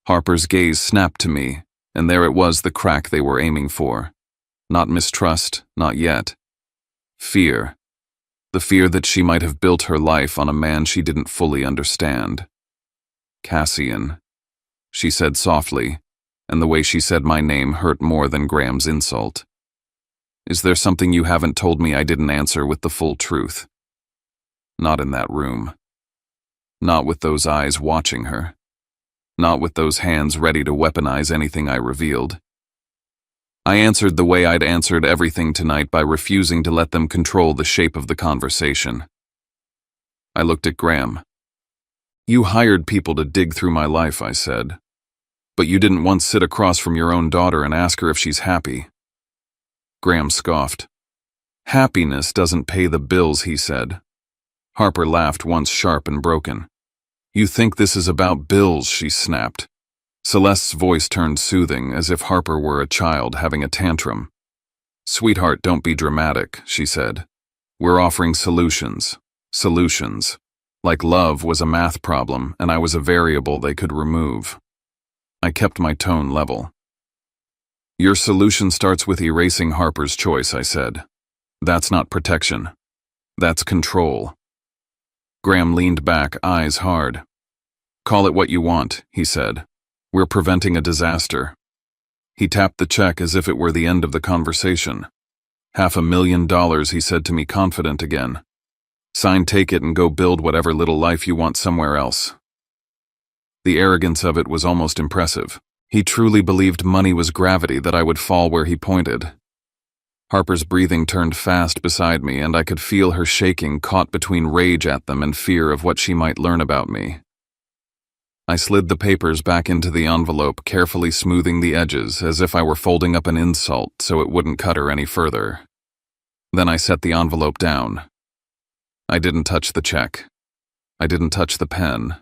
Harper's gaze snapped to me, and there it was, the crack they were aiming for. Not mistrust, not yet. Fear. The fear that she might have built her life on a man she didn't fully understand. "Cassian," she said softly, and the way she said my name hurt more than Graham's insult. "Is there something you haven't told me I didn't answer with the full truth?" Not in that room. Not with those eyes watching her. Not with those hands ready to weaponize anything I revealed. I answered the way I'd answered everything tonight, by refusing to let them control the shape of the conversation. I looked at Graham. "You hired people to dig through my life," I said. "But you didn't once sit across from your own daughter and ask her if she's happy." Graham scoffed. "Happiness doesn't pay the bills," he said. Harper laughed, once sharp and broken. "You think this is about bills," she snapped. Celeste's voice turned soothing, as if Harper were a child having a tantrum. "Sweetheart, don't be dramatic," she said. "We're offering solutions. Solutions. Like love was a math problem, and I was a variable they could remove." I kept my tone level. "Your solution starts with erasing Harper's choice," I said. "That's not protection. That's control." Graham leaned back, eyes hard. "Call it what you want," he said. "We're preventing a disaster." He tapped the check as if it were the end of the conversation. $500,000, he said to me, confident again. "Sign, take it, and go build whatever little life you want somewhere else." The arrogance of it was almost impressive. He truly believed money was gravity, that I would fall where he pointed. Harper's breathing turned fast beside me, and I could feel her shaking, caught between rage at them and fear of what she might learn about me. I slid the papers back into the envelope, carefully smoothing the edges, as if I were folding up an insult so it wouldn't cut her any further. Then I set the envelope down. I didn't touch the check. I didn't touch the pen.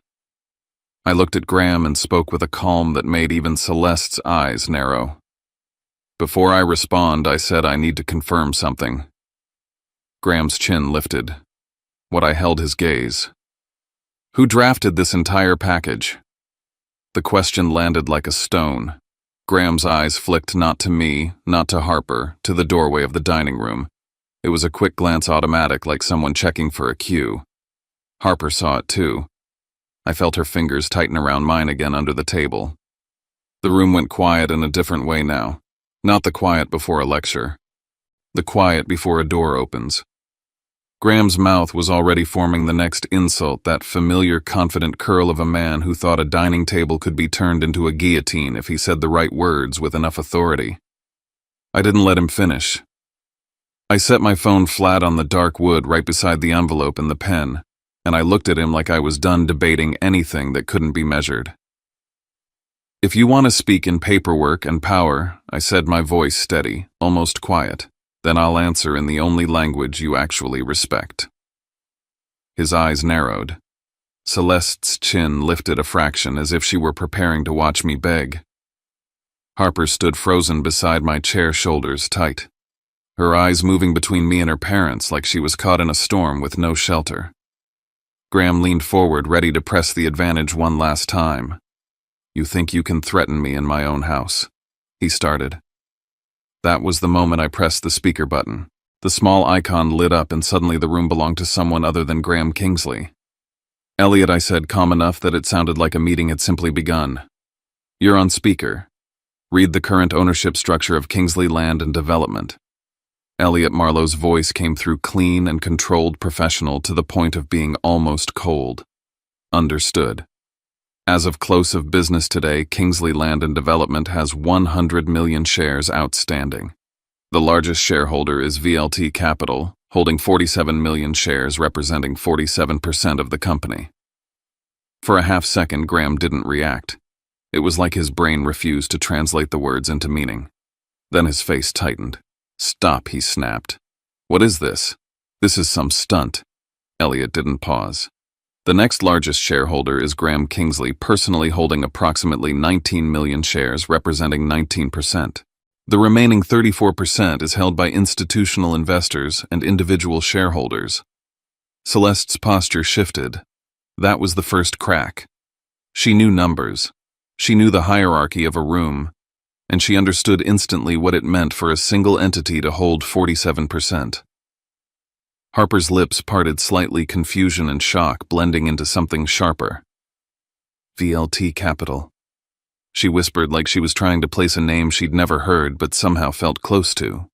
I looked at Graham and spoke with a calm that made even Celeste's eyes narrow. "Before I respond," I said, "I need to confirm something." Graham's chin lifted. What I held his gaze. "Who drafted this entire package?" The question landed like a stone. Graham's eyes flicked not to me, not to Harper, to the doorway of the dining room. It was a quick glance, automatic, like someone checking for a cue. Harper saw it too. I felt her fingers tighten around mine again under the table. The room went quiet in a different way now. Not the quiet before a lecture. The quiet before a door opens. Graham's mouth was already forming the next insult, that familiar, confident curl of a man who thought a dining table could be turned into a guillotine if he said the right words with enough authority. I didn't let him finish. I set my phone flat on the dark wood right beside the envelope and the pen, and I looked at him like I was done debating anything that couldn't be measured. "If you want to speak in paperwork and power," I said, my voice steady, almost quiet, "then I'll answer in the only language you actually respect." His eyes narrowed. Celeste's chin lifted a fraction, as if she were preparing to watch me beg. Harper stood frozen beside my chair, shoulders tight, her eyes moving between me and her parents like she was caught in a storm with no shelter. Graham leaned forward, ready to press the advantage one last time. "You think you can threaten me in my own house?" he started. That was the moment I pressed the speaker button. The small icon lit up and suddenly the room belonged to someone other than Graham Kingsley. "Elliot," I said, calm enough that it sounded like a meeting had simply begun. "You're on speaker. Read the current ownership structure of Kingsley Land and Development." Elliot Marlowe's voice came through clean and controlled, professional, to the point of being almost cold. "Understood. As of close of business today, Kingsley Land and Development has 100 million shares outstanding. The largest shareholder is VLT Capital, holding 47 million shares representing 47% of the company." For a half second, Graham didn't react. It was like his brain refused to translate the words into meaning. Then his face tightened. "Stop," he snapped. "What is this? This is some stunt." Elliot didn't pause. "The next largest shareholder is Graham Kingsley, personally holding approximately 19 million shares, representing 19%. The remaining 34% is held by institutional investors and individual shareholders." Celeste's posture shifted. That was the first crack. She knew numbers. She knew the hierarchy of a room, and she understood instantly what it meant for a single entity to hold 47%. Harper's lips parted slightly, confusion and shock blending into something sharper. "VLT Capital," she whispered, like she was trying to place a name she'd never heard but somehow felt close to.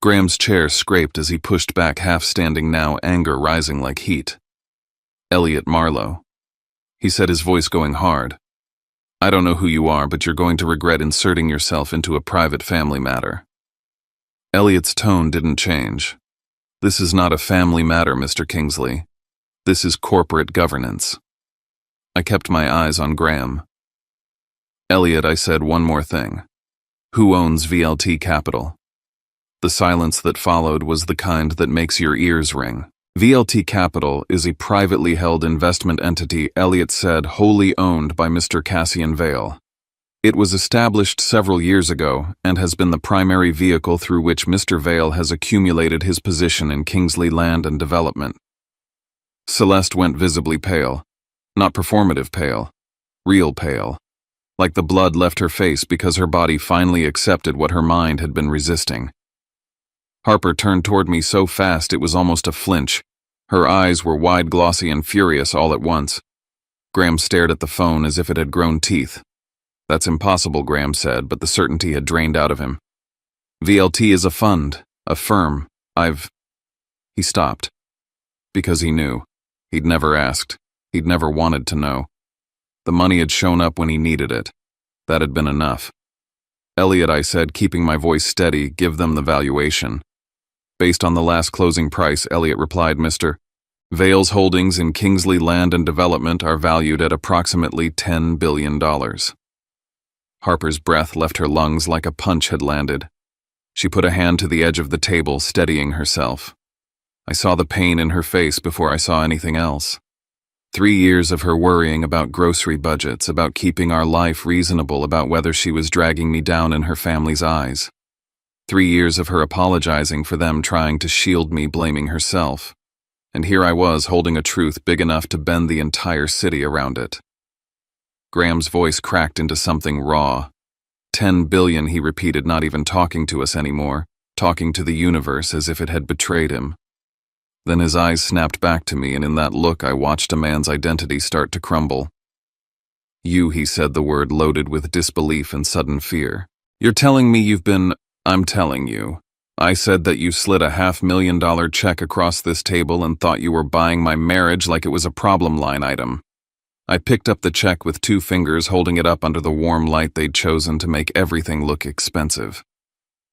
Graham's chair scraped as he pushed back, half standing now, anger rising like heat. "Elliot Marlowe," he said, his voice going hard. "I don't know who you are, but you're going to regret inserting yourself into a private family matter." Elliot's tone didn't change. "This is not a family matter, Mr. Kingsley. This is corporate governance." I kept my eyes on Graham. "Elliot," I said, "one more thing. Who owns VLT Capital?" The silence that followed was the kind that makes your ears ring. "VLT Capital is a privately held investment entity," Elliot said, "wholly owned by Mr. Cassian Vale. It was established several years ago and has been the primary vehicle through which Mr. Vale has accumulated his position in Kingsley Land and Development." Celeste went visibly pale. Not performative pale. Real pale. Like the blood left her face because her body finally accepted what her mind had been resisting. Harper turned toward me so fast it was almost a flinch. Her eyes were wide, glossy, and furious all at once. Graham stared at the phone as if it had grown teeth. "That's impossible," Graham said, but the certainty had drained out of him. "VLT is a fund, a firm. He stopped. Because he knew. He'd never asked. He'd never wanted to know. The money had shown up when he needed it. That had been enough. "Elliot," I said, keeping my voice steady, "give them the valuation." "Based on the last closing price," Elliot replied, "Mr. Vale's holdings in Kingsley Land and Development are valued at approximately $10 billion. Harper's breath left her lungs like a punch had landed. She put a hand to the edge of the table, steadying herself. I saw the pain in her face before I saw anything else. 3 years of her worrying about grocery budgets, about keeping our life reasonable, about whether she was dragging me down in her family's eyes. 3 years of her apologizing for them, trying to shield me, blaming herself. And here I was, holding a truth big enough to bend the entire city around it. Graham's voice cracked into something raw. 10 billion, he repeated, not even talking to us anymore, talking to the universe as if it had betrayed him. Then his eyes snapped back to me, and in that look I watched a man's identity start to crumble. "You," he said, the word loaded with disbelief and sudden fear. "You're telling me you've been—" "I'm telling you. I said that you slid a $500,000 check across this table and thought you were buying my marriage like it was a problem line item." I picked up the check with 2 fingers, holding it up under the warm light they'd chosen to make everything look expensive.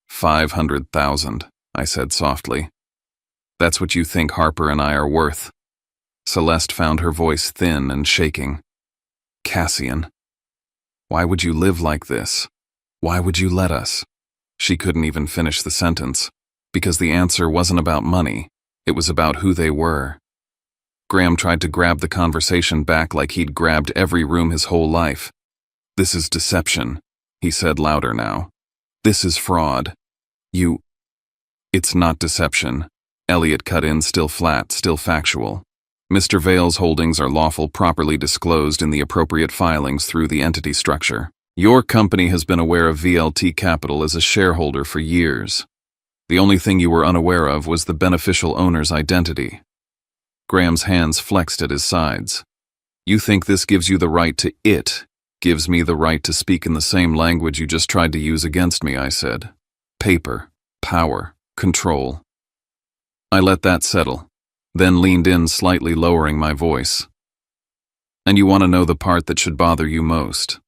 500,000, I said softly. "That's what you think Harper and I are worth." Celeste found her voice thin and shaking. "Cassian, why would you live like this? Why would you let us?" She couldn't even finish the sentence, because the answer wasn't about money. It was about who they were. Graham tried to grab the conversation back like he'd grabbed every room his whole life. "This is deception," he said louder now. "This is fraud. You—" "It's not deception," Elliot cut in, still flat, still factual. Mr. Vale's holdings are lawful, properly disclosed in the appropriate filings through the entity structure. Your company has been aware of VLT Capital as a shareholder for years. The only thing you were unaware of was the beneficial owner's identity. Graham's hands flexed at his sides. You think this gives you the right to gives me the right to speak in the same language you just tried to use against me, I said. Paper, power, control. I let that settle, then leaned in slightly, lowering my voice. And you want to know the part that should bother you most?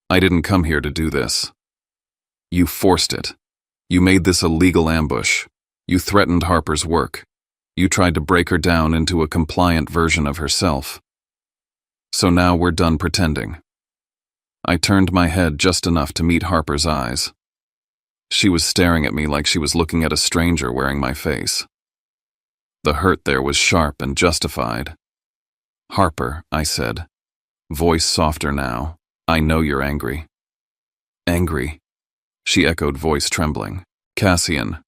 I didn't come here to do this. You forced it. You made this a legal ambush. You threatened Harper's work. You tried to break her down into a compliant version of herself. So now we're done pretending. I turned my head just enough to meet Harper's eyes. She was staring at me like she was looking at a stranger wearing my face. The hurt there was sharp and justified. Harper, I said, voice softer now, I know you're angry. Angry? She echoed, voice trembling. Cassian,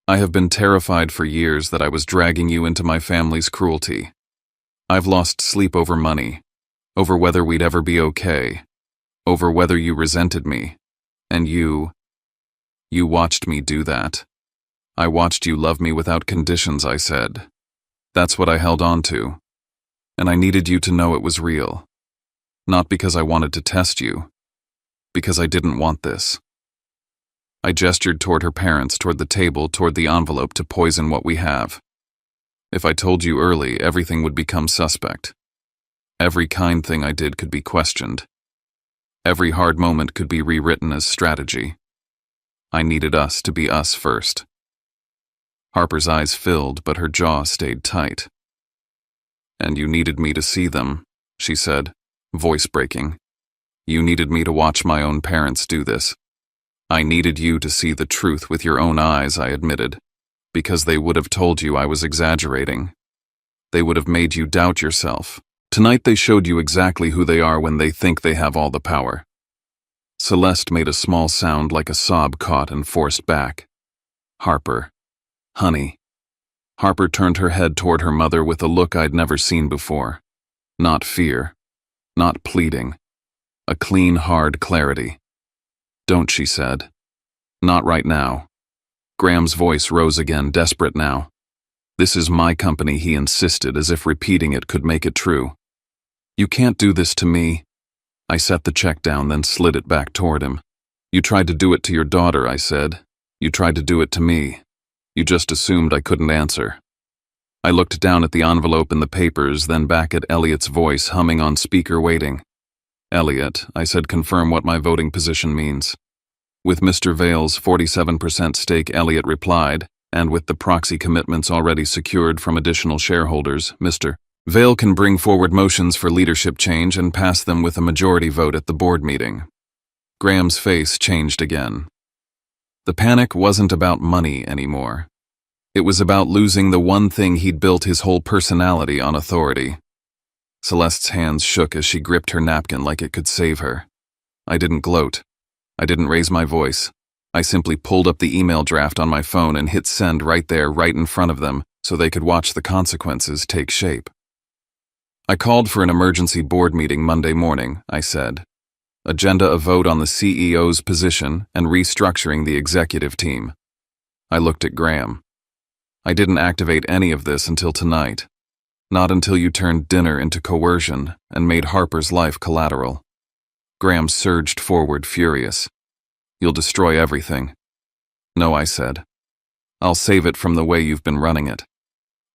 I have been terrified for years that I was dragging you into my family's cruelty. I've lost sleep over money, over whether we'd ever be okay, over whether you resented me, and you watched me do that. I watched you love me without conditions, I said. That's what I held on to. And I needed you to know it was real. Not because I wanted to test you, because I didn't want this. I gestured toward her parents, toward the table, toward the envelope to poison what we have. If I told you early, everything would become suspect. Every kind thing I did could be questioned. Every hard moment could be rewritten as strategy. I needed us to be us first. Harper's eyes filled, but her jaw stayed tight. And you needed me to see them, she said, voice breaking. You needed me to watch my own parents do this. I needed you to see the truth with your own eyes, I admitted, because they would have told you I was exaggerating. They would have made you doubt yourself. Tonight they showed you exactly who they are when they think they have all the power. Celeste made a small sound like a sob caught and forced back. Harper. Honey. Harper turned her head toward her mother with a look I'd never seen before. Not fear. Not pleading. A clean, hard clarity. Don't, she said. Not right now. Graham's voice rose again, desperate now. This is my company, he insisted, as if repeating it could make it true. You can't do this to me. I set the check down, then slid it back toward him. You tried to do it to your daughter, I said. You tried to do it to me. You just assumed I couldn't answer. I looked down at the envelope and the papers, then back at Elliot's voice humming on speaker, waiting. Elliot, I said, confirm what my voting position means. With Mr. Vale's 47% stake, Elliot replied, and with the proxy commitments already secured from additional shareholders, Mr. Vale can bring forward motions for leadership change and pass them with a majority vote at the board meeting. Graham's face changed again. The panic wasn't about money anymore. It was about losing the one thing he'd built his whole personality on: authority. Celeste's hands shook as she gripped her napkin like it could save her. I didn't gloat. I didn't raise my voice. I simply pulled up the email draft on my phone and hit send right there, right in front of them, so they could watch the consequences take shape. I called for an emergency board meeting Monday morning, I said. Agenda: a vote on the CEO's position and restructuring the executive team. I looked at Graham. I didn't activate any of this until tonight. Not until you turned dinner into coercion and made Harper's life collateral. Graham surged forward, furious. You'll destroy everything. No, I said. I'll save it from the way you've been running it.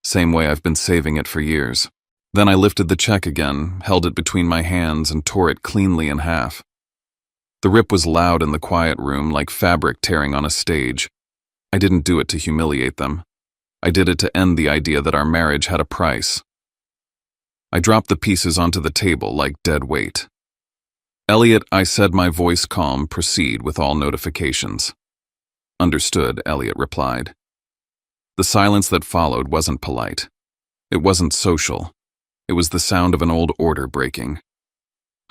Same way I've been saving it for years. Then I lifted the check again, held it between my hands, and tore it cleanly in half. The rip was loud in the quiet room, like fabric tearing on a stage. I didn't do it to humiliate them. I did it to end the idea that our marriage had a price. I dropped the pieces onto the table like dead weight. Elliot, I said, my voice calm, proceed with all notifications. Understood, Elliot replied. The silence that followed wasn't polite. It wasn't social. It was the sound of an old order breaking.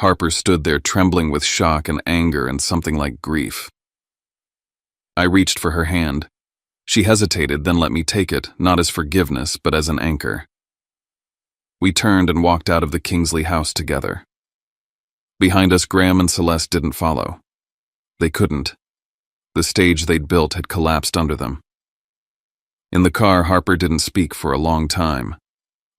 Harper stood there trembling with shock and anger and something like grief. I reached for her hand. She hesitated, then let me take it, not as forgiveness, but as an anchor. We turned and walked out of the Kingsley house together. Behind us, Graham and Celeste didn't follow. They couldn't. The stage they'd built had collapsed under them. In the car, Harper didn't speak for a long time.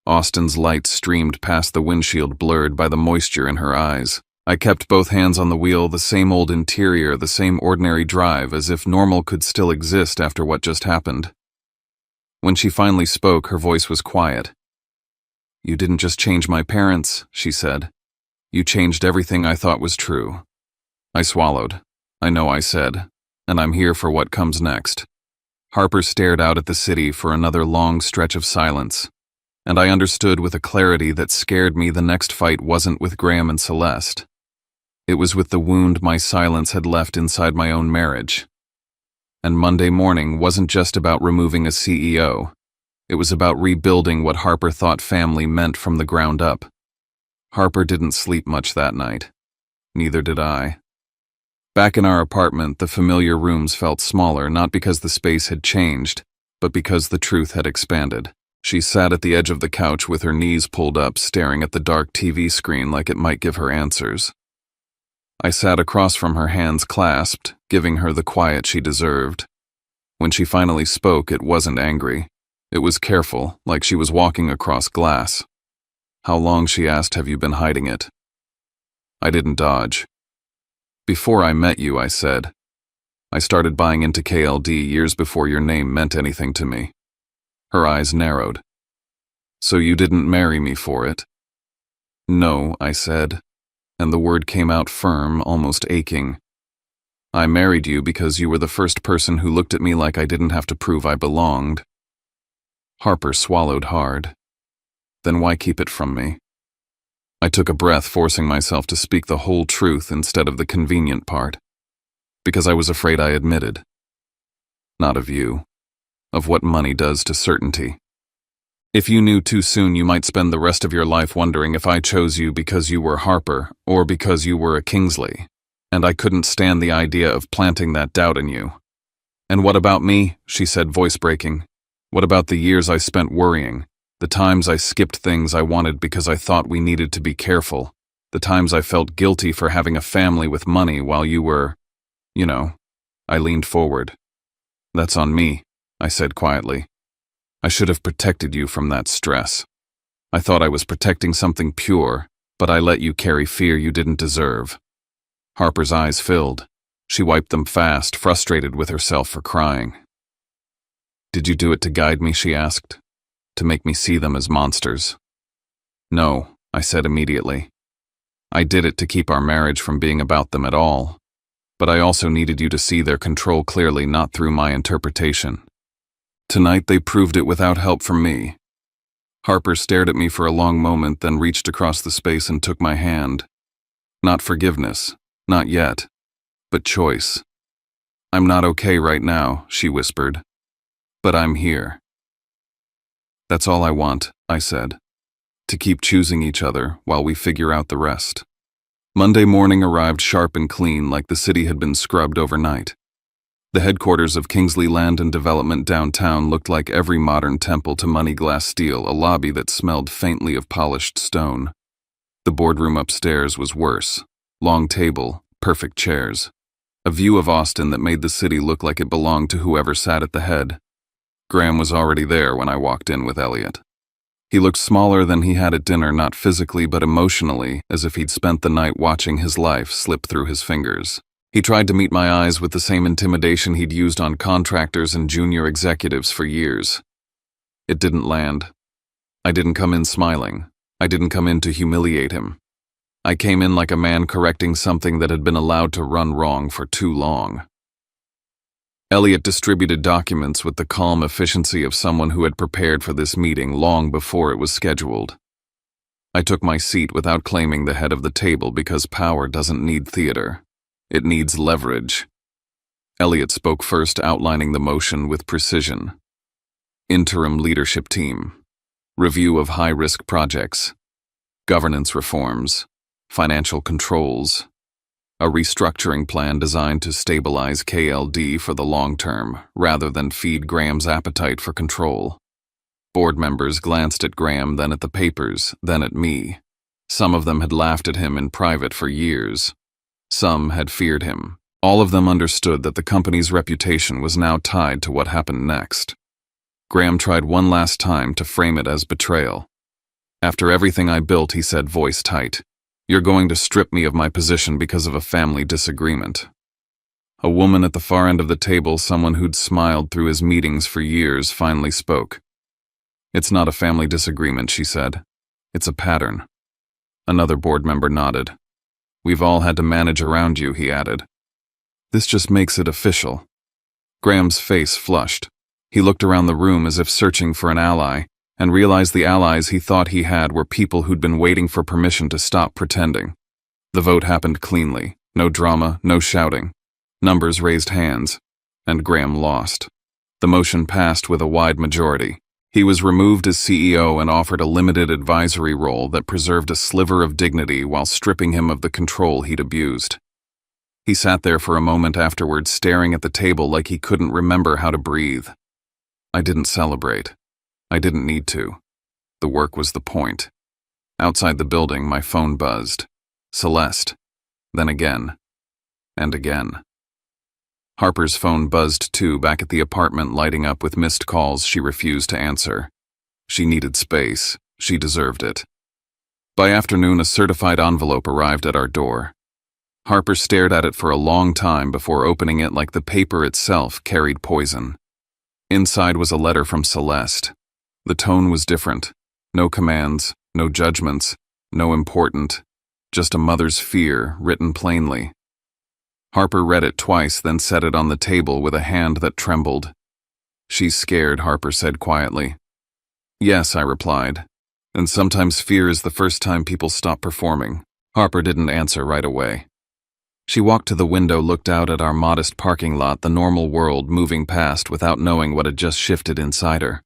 Austin's light streamed past the windshield, blurred by the moisture in her eyes. I kept both hands on the wheel, the same old interior, the same ordinary drive, as if normal could still exist after what just happened. When she finally spoke, her voice was quiet. "You didn't just change my parents," she said. "You changed everything I thought was true." I swallowed. "I know," I said, "and I'm here for what comes next." Harper stared out at the city for another long stretch of silence, and I understood with a clarity that scared me the next fight wasn't with Graham and Celeste. It was with the wound my silence had left inside my own marriage. And Monday morning wasn't just about removing a CEO. It was about rebuilding what Harper thought family meant from the ground up. Harper didn't sleep much that night. Neither did I. Back in our apartment, the familiar rooms felt smaller, not because the space had changed, but because the truth had expanded. She sat at the edge of the couch with her knees pulled up, staring at the dark TV screen like it might give her answers. I sat across from her, hands clasped, giving her the quiet she deserved. When she finally spoke, it wasn't angry. It was careful, like she was walking across glass. "How long," she asked, "have you been hiding it?" I didn't dodge. "Before I met you," I said. "I started buying into KLD years before your name meant anything to me." Her eyes narrowed. "So you didn't marry me for it?" "No," I said, and the word came out firm, almost aching. "I married you because you were the first person who looked at me like I didn't have to prove I belonged." Harper swallowed hard. "Then why keep it from me?" I took a breath, forcing myself to speak the whole truth instead of the convenient part. Because I was afraid I admitted. Not of you. Of what money does to certainty. If you knew too soon, you might spend the rest of your life wondering if I chose you because you were Harper or because you were a Kingsley. And I couldn't stand the idea of planting that doubt in you. "And what about me?" she said, voice breaking. "What about the years I spent worrying? The times I skipped things I wanted because I thought we needed to be careful. The times I felt guilty for having a family with money while you were, you know." I leaned forward. "That's on me," I said quietly. "I should have protected you from that stress. I thought I was protecting something pure, but I let you carry fear you didn't deserve." Harper's eyes filled. She wiped them fast, frustrated with herself for crying. "Did you do it to guide me?" she asked. "To make me see them as monsters?" "No," I said immediately. "I did it to keep our marriage from being about them at all. But I also needed you to see their control clearly, not through my interpretation. Tonight they proved it without help from me." Harper stared at me for a long moment, then reached across the space and took my hand. "Not forgiveness, not yet, but choice. I'm not okay right now," she whispered. "But I'm here. That's all I want," I said. "To keep choosing each other while we figure out the rest." Monday morning arrived sharp and clean, like the city had been scrubbed overnight. The headquarters of Kingsley Land and Development downtown looked like every modern temple to money glass steel, a lobby that smelled faintly of polished stone. The boardroom upstairs was worse. Long table, perfect chairs. A view of Austin that made the city look like it belonged to whoever sat at the head. Graham was already there when I walked in with Elliot. He looked smaller than he had at dinner, not physically but emotionally, as if he'd spent the night watching his life slip through his fingers. He tried to meet my eyes with the same intimidation he'd used on contractors and junior executives for years. It didn't land. I didn't come in smiling. I didn't come in to humiliate him. I came in like a man correcting something that had been allowed to run wrong for too long. Elliot distributed documents with the calm efficiency of someone who had prepared for this meeting long before it was scheduled. I took my seat without claiming the head of the table because power doesn't need theater. It needs leverage. Elliot spoke first, outlining the motion with precision. Interim leadership team. Review of high-risk projects. Governance reforms. Financial controls. A restructuring plan designed to stabilize KLD for the long term, rather than feed Graham's appetite for control. Board members glanced at Graham, then at the papers, then at me. Some of them had laughed at him in private for years. Some had feared him. All of them understood that the company's reputation was now tied to what happened next. Graham tried one last time to frame it as betrayal. "After everything I built," he said, voice tight, "you're going to strip me of my position because of a family disagreement." A woman at the far end of the table, someone who'd smiled through his meetings for years, finally spoke. "It's not a family disagreement," she said. "It's a pattern." Another board member nodded. "We've all had to manage around you," he added. "This just makes it official." Graham's face flushed. He looked around the room as if searching for an ally, and realized the allies he thought he had were people who'd been waiting for permission to stop pretending. The vote happened cleanly. No drama, no shouting. Numbers raised hands, and Graham lost. The motion passed with a wide majority. He was removed as CEO and offered a limited advisory role that preserved a sliver of dignity while stripping him of the control he'd abused. He sat there for a moment afterwards, staring at the table like he couldn't remember how to breathe. I didn't celebrate. I didn't need to. The work was the point. Outside the building, my phone buzzed. Celeste. Then again. And again. Harper's phone buzzed too, back at the apartment, lighting up with missed calls she refused to answer. She needed space. She deserved it. By afternoon, a certified envelope arrived at our door. Harper stared at it for a long time before opening it like the paper itself carried poison. Inside was a letter from Celeste. The tone was different. No commands, no judgments, no important, just a mother's fear written plainly. Harper read it twice, then set it on the table with a hand that trembled. "She's scared," Harper said quietly. "Yes," I replied. "And sometimes fear is the first time people stop performing." Harper didn't answer right away. She walked to the window, looked out at our modest parking lot, the normal world moving past without knowing what had just shifted inside her.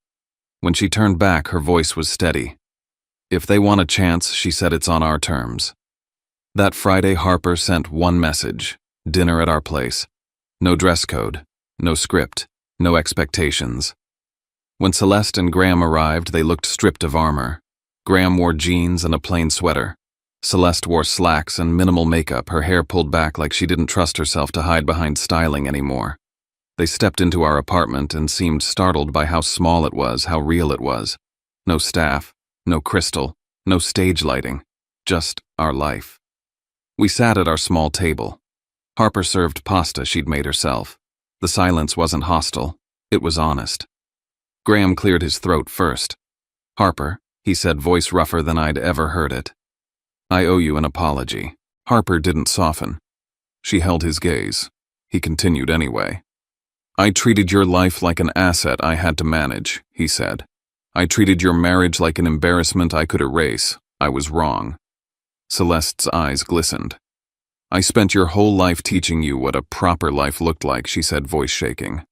When she turned back, her voice was steady. "If they want a chance," she said, "it's on our terms." That Friday, Harper sent one message. Dinner at our place. No dress code, no script, no expectations. When Celeste and Graham arrived, they looked stripped of armor. Graham wore jeans and a plain sweater. Celeste wore slacks and minimal makeup, her hair pulled back like she didn't trust herself to hide behind styling anymore. They stepped into our apartment and seemed startled by how small it was, how real it was. No staff, no crystal, no stage lighting, just our life. We sat at our small table. Harper served pasta she'd made herself. The silence wasn't hostile, it was honest. Graham cleared his throat first. "Harper," he said, voice rougher than I'd ever heard it. "I owe you an apology." Harper didn't soften. She held his gaze. He continued anyway. "I treated your life like an asset I had to manage," he said. "I treated your marriage like an embarrassment I could erase. I was wrong." Celeste's eyes glistened. "I spent your whole life teaching you what a proper life looked like," she said, voice shaking.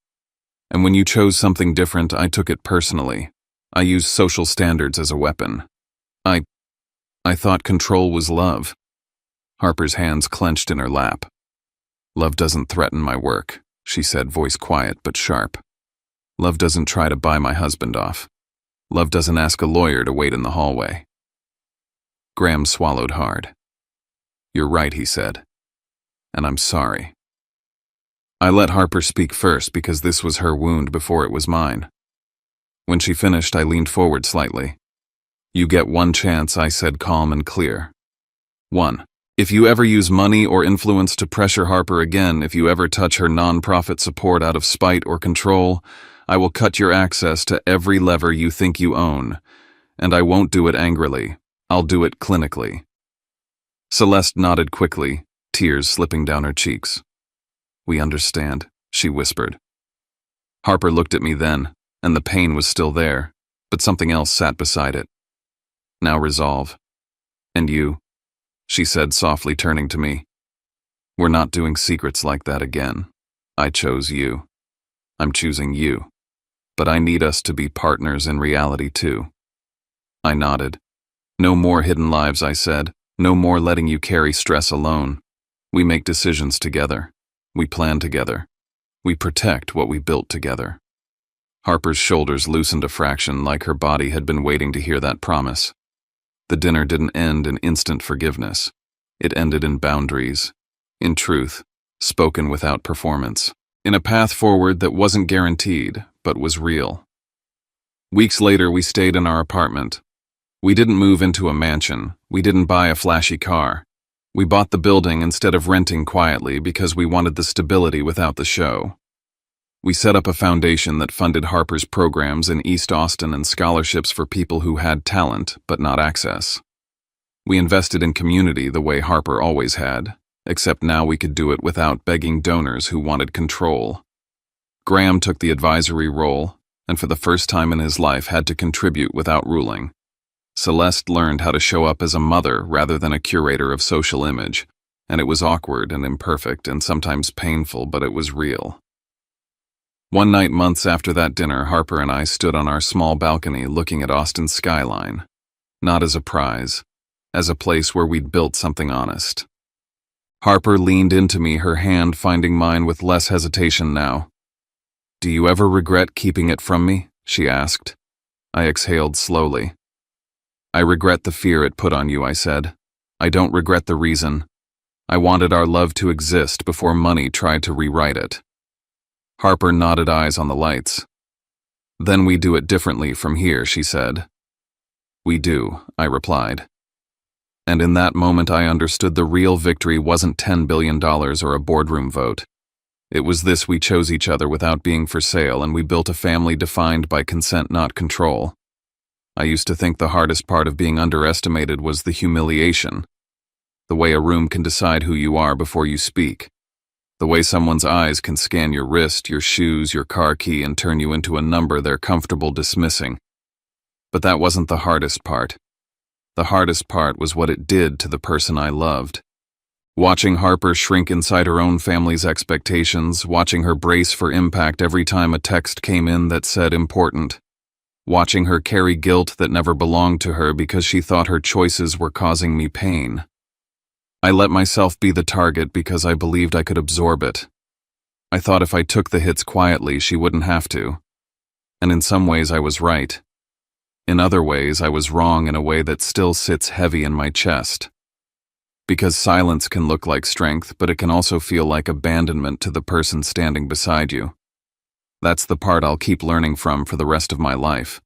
"And when you chose something different, I took it personally. I used social standards as a weapon. I thought control was love." Harper's hands clenched in her lap. "Love doesn't threaten my work," she said, voice quiet but sharp. "Love doesn't try to buy my husband off. Love doesn't ask a lawyer to wait in the hallway." Graham swallowed hard. "You're right," he said. "And I'm sorry." I let Harper speak first because this was her wound before it was mine. When she finished, I leaned forward slightly. "You get one chance," I said, calm and clear. "One. If you ever use money or influence to pressure Harper again, if you ever touch her non-profit support out of spite or control, I will cut your access to every lever you think you own. And I won't do it angrily. I'll do it clinically." Celeste nodded quickly, tears slipping down her cheeks. "We understand," she whispered. Harper looked at me then, and the pain was still there, but something else sat beside it. "Now resolve. And you," she said softly, turning to me. "We're not doing secrets like that again. I chose you. I'm choosing you. But I need us to be partners in reality too." I nodded. "No more hidden lives," I said. "No more letting you carry stress alone. We make decisions together. We plan together. We protect what we built together." Harper's shoulders loosened a fraction, like her body had been waiting to hear that promise. The dinner didn't end in instant forgiveness. It ended in boundaries, in truth, spoken without performance, in a path forward that wasn't guaranteed, but was real. Weeks later, we stayed in our apartment. We didn't move into a mansion. We didn't buy a flashy car. We bought the building instead of renting quietly because we wanted the stability without the show. We set up a foundation that funded Harper's programs in East Austin and scholarships for people who had talent but not access. We invested in community the way Harper always had, except now we could do it without begging donors who wanted control. Graham took the advisory role, and for the first time in his life had to contribute without ruling. Celeste learned how to show up as a mother rather than a curator of social image, and it was awkward and imperfect and sometimes painful, but it was real. One night months after that dinner, Harper and I stood on our small balcony looking at Austin's skyline, not as a prize, as a place where we'd built something honest. Harper leaned into me, her hand finding mine with less hesitation now. "Do you ever regret keeping it from me?" she asked. I exhaled slowly. "I regret the fear it put on you," I said. "I don't regret the reason. I wanted our love to exist before money tried to rewrite it." Harper nodded, eyes on the lights. "Then we do it differently from here," she said. "We do," I replied. And in that moment I understood the real victory wasn't $10 billion or a boardroom vote. It was this: we chose each other without being for sale, and we built a family defined by consent, not control. I used to think the hardest part of being underestimated was the humiliation. The way a room can decide who you are before you speak. The way someone's eyes can scan your wrist, your shoes, your car key, and turn you into a number they're comfortable dismissing. But that wasn't the hardest part. The hardest part was what it did to the person I loved. Watching Harper shrink inside her own family's expectations, watching her brace for impact every time a text came in that said important. Watching her carry guilt that never belonged to her because she thought her choices were causing me pain. I let myself be the target because I believed I could absorb it. I thought if I took the hits quietly, she wouldn't have to. And in some ways I was right. In other ways I was wrong in a way that still sits heavy in my chest. Because silence can look like strength, but it can also feel like abandonment to the person standing beside you. That's the part I'll keep learning from for the rest of my life.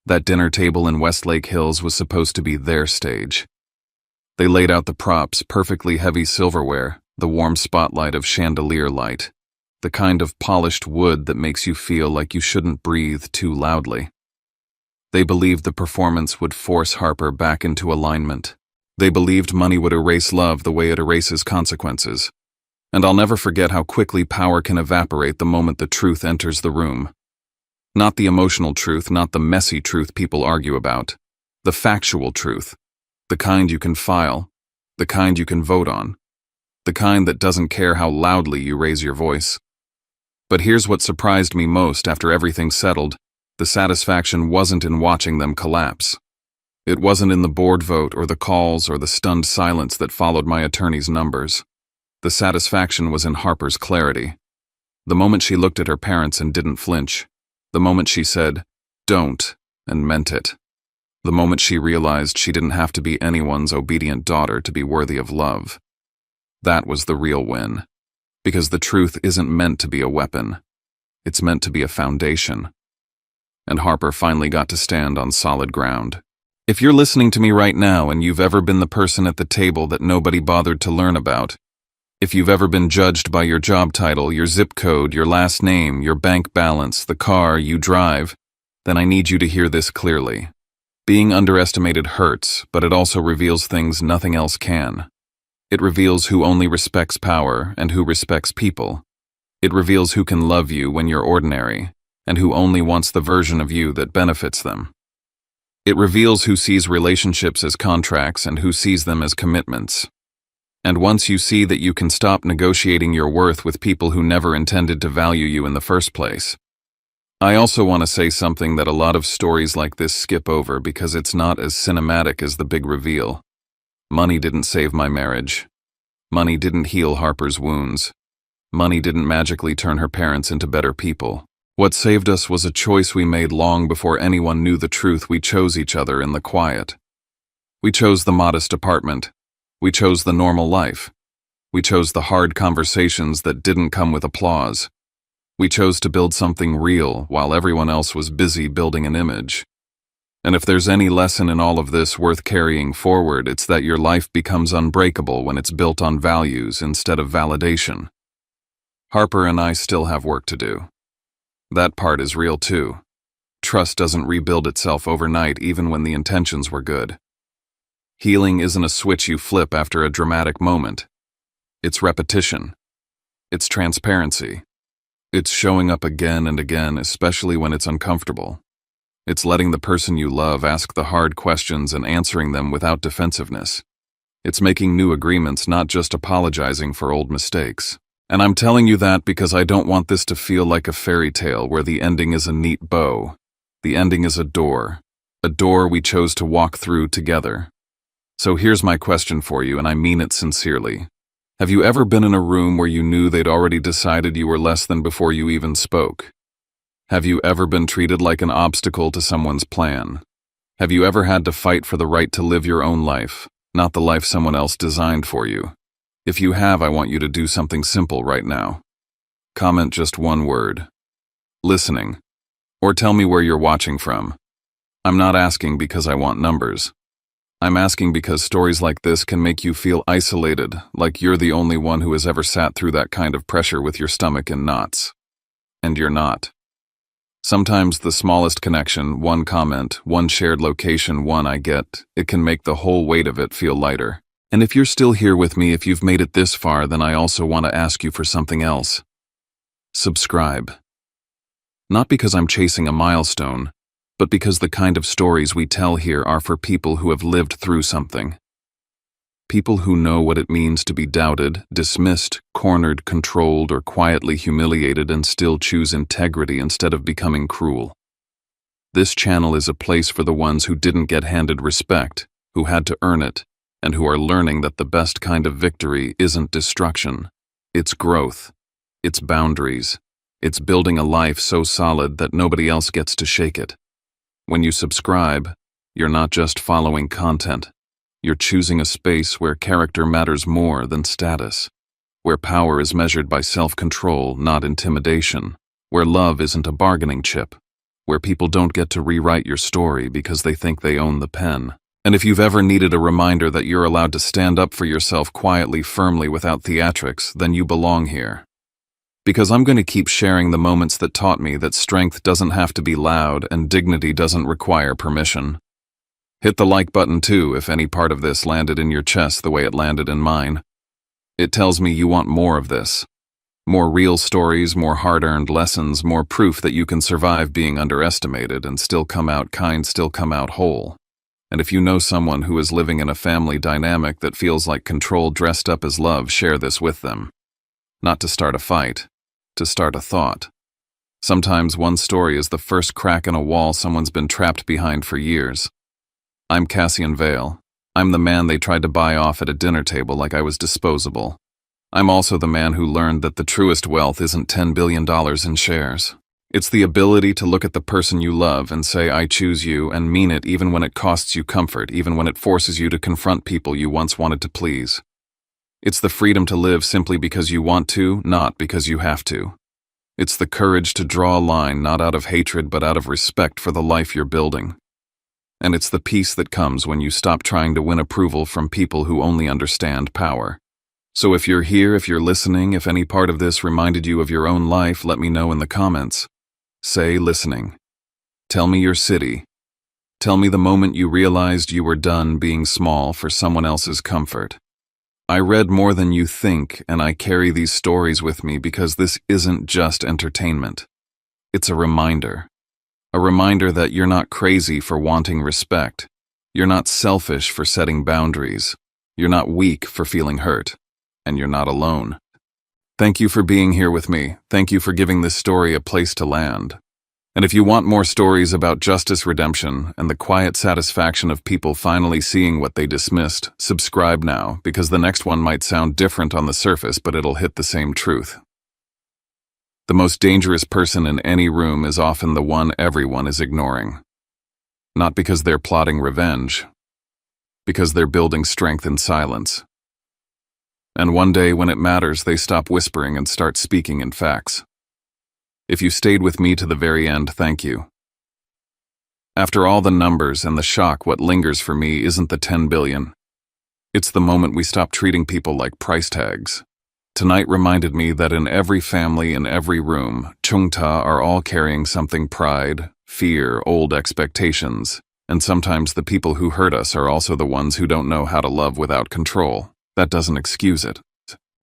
That dinner table in Westlake Hills was supposed to be their stage. They laid out the props, perfectly heavy silverware, the warm spotlight of chandelier light, the kind of polished wood that makes you feel like you shouldn't breathe too loudly. They believed the performance would force Harper back into alignment. They believed money would erase love the way it erases consequences. And I'll never forget how quickly power can evaporate the moment the truth enters the room. Not the emotional truth, not the messy truth people argue about. The factual truth. The kind you can file, the kind you can vote on, the kind that doesn't care how loudly you raise your voice. But here's what surprised me most after everything settled: the satisfaction wasn't in watching them collapse. It wasn't in the board vote or the calls or the stunned silence that followed my attorney's numbers. The satisfaction was in Harper's clarity. The moment she looked at her parents and didn't flinch. The moment she said, "Don't," and meant it. The moment she realized she didn't have to be anyone's obedient daughter to be worthy of love. That was the real win. Because the truth isn't meant to be a weapon. It's meant to be a foundation. And Harper finally got to stand on solid ground. If you're listening to me right now and you've ever been the person at the table that nobody bothered to learn about, if you've ever been judged by your job title, your zip code, your last name, your bank balance, the car you drive, then I need you to hear this clearly. Being underestimated hurts, but it also reveals things nothing else can. It reveals who only respects power and who respects people. It reveals who can love you when you're ordinary, and who only wants the version of you that benefits them. It reveals who sees relationships as contracts and who sees them as commitments. And once you see that you can stop negotiating your worth with people who never intended to value you in the first place. I also want to say something that a lot of stories like this skip over because it's not as cinematic as the big reveal. Money didn't save my marriage. Money didn't heal Harper's wounds. Money didn't magically turn her parents into better people. What saved us was a choice we made long before anyone knew the truth. We chose each other in the quiet. We chose the modest apartment. We chose the normal life. We chose the hard conversations that didn't come with applause. We chose to build something real while everyone else was busy building an image. And if there's any lesson in all of this worth carrying forward, it's that your life becomes unbreakable when it's built on values instead of validation. Harper and I still have work to do. That part is real too. Trust doesn't rebuild itself overnight even when the intentions were good. Healing isn't a switch you flip after a dramatic moment. It's repetition. It's transparency. It's showing up again and again, especially when it's uncomfortable. It's letting the person you love ask the hard questions and answering them without defensiveness. It's making new agreements, not just apologizing for old mistakes. And I'm telling you that because I don't want this to feel like a fairy tale where the ending is a neat bow. The ending is a door we chose to walk through together. So here's my question for you, and I mean it sincerely. Have you ever been in a room where you knew they'd already decided you were less than before you even spoke? Have you ever been treated like an obstacle to someone's plan? Have you ever had to fight for the right to live your own life, not the life someone else designed for you? If you have, I want you to do something simple right now. Comment just one word. Listening. Or tell me where you're watching from. I'm not asking because I want numbers. I'm asking because stories like this can make you feel isolated, like you're the only one who has ever sat through that kind of pressure with your stomach in knots. And you're not. Sometimes the smallest connection, one comment, one shared location, one I get, it can make the whole weight of it feel lighter. And if you're still here with me, if you've made it this far, then I also want to ask you for something else. Subscribe. Not because I'm chasing a milestone, but because the kind of stories we tell here are for people who have lived through something. People who know what it means to be doubted, dismissed, cornered, controlled, or quietly humiliated and still choose integrity instead of becoming cruel. This channel is a place for the ones who didn't get handed respect, who had to earn it, and who are learning that the best kind of victory isn't destruction. It's growth. It's boundaries. It's building a life so solid that nobody else gets to shake it. When you subscribe, you're not just following content. You're choosing a space where character matters more than status, where power is measured by self-control, not intimidation, where love isn't a bargaining chip, where people don't get to rewrite your story because they think they own the pen. And if you've ever needed a reminder that you're allowed to stand up for yourself quietly, firmly, without theatrics, then you belong here. Because I'm going to keep sharing the moments that taught me that strength doesn't have to be loud and dignity doesn't require permission. Hit the like button too if any part of this landed in your chest the way it landed in mine. It tells me you want more of this. More real stories, more hard-earned lessons, more proof that you can survive being underestimated and still come out kind, still come out whole. And if you know someone who is living in a family dynamic that feels like control dressed up as love, share this with them. Not to start a fight, to start a thought. Sometimes one story is the first crack in a wall someone's been trapped behind for years. I'm Cassian Vale. I'm the man they tried to buy off at a dinner table like I was disposable. I'm also the man who learned that the truest wealth isn't $10 billion in shares. It's the ability to look at the person you love and say, I choose you, and mean it even when it costs you comfort, even when it forces you to confront people you once wanted to please. It's the freedom to live simply because you want to, not because you have to. It's the courage to draw a line not out of hatred but out of respect for the life you're building. And it's the peace that comes when you stop trying to win approval from people who only understand power. So if you're here, if you're listening, if any part of this reminded you of your own life, let me know in the comments. Say listening. Tell me your city. Tell me the moment you realized you were done being small for someone else's comfort. I read more than you think, and I carry these stories with me because this isn't just entertainment. It's a reminder. A reminder that you're not crazy for wanting respect. You're not selfish for setting boundaries. You're not weak for feeling hurt. And you're not alone. Thank you for being here with me. Thank you for giving this story a place to land. And if you want more stories about justice, redemption, and the quiet satisfaction of people finally seeing what they dismissed, subscribe now, because the next one might sound different on the surface, but it'll hit the same truth. The most dangerous person in any room is often the one everyone is ignoring. Not because they're plotting revenge, because they're building strength in silence. And one day when it matters, they stop whispering and start speaking in facts. If you stayed with me to the very end, thank you. After all the numbers and the shock, what lingers for me isn't the 10 billion. It's the moment we stop treating people like price tags. Tonight reminded me that in every family, in every room, Chungta are all carrying something: pride, fear, old expectations, and sometimes the people who hurt us are also the ones who don't know how to love without control. That doesn't excuse it.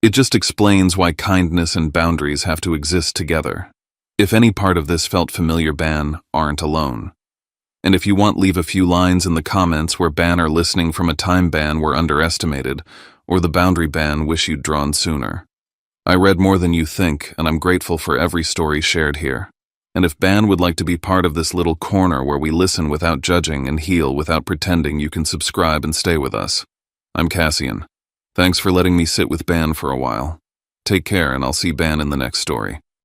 It just explains why kindness and boundaries have to exist together. If any part of this felt familiar, Ban aren't alone. And if you want, leave a few lines in the comments where Ban are listening from a time ban were underestimated, or the boundary ban wish you'd drawn sooner. I read more than you think, and I'm grateful for every story shared here. And if Ban would like to be part of this little corner where we listen without judging and heal without pretending, you can subscribe and stay with us. I'm Cassian. Thanks for letting me sit with Ban for a while. Take care, and I'll see Ban in the next story.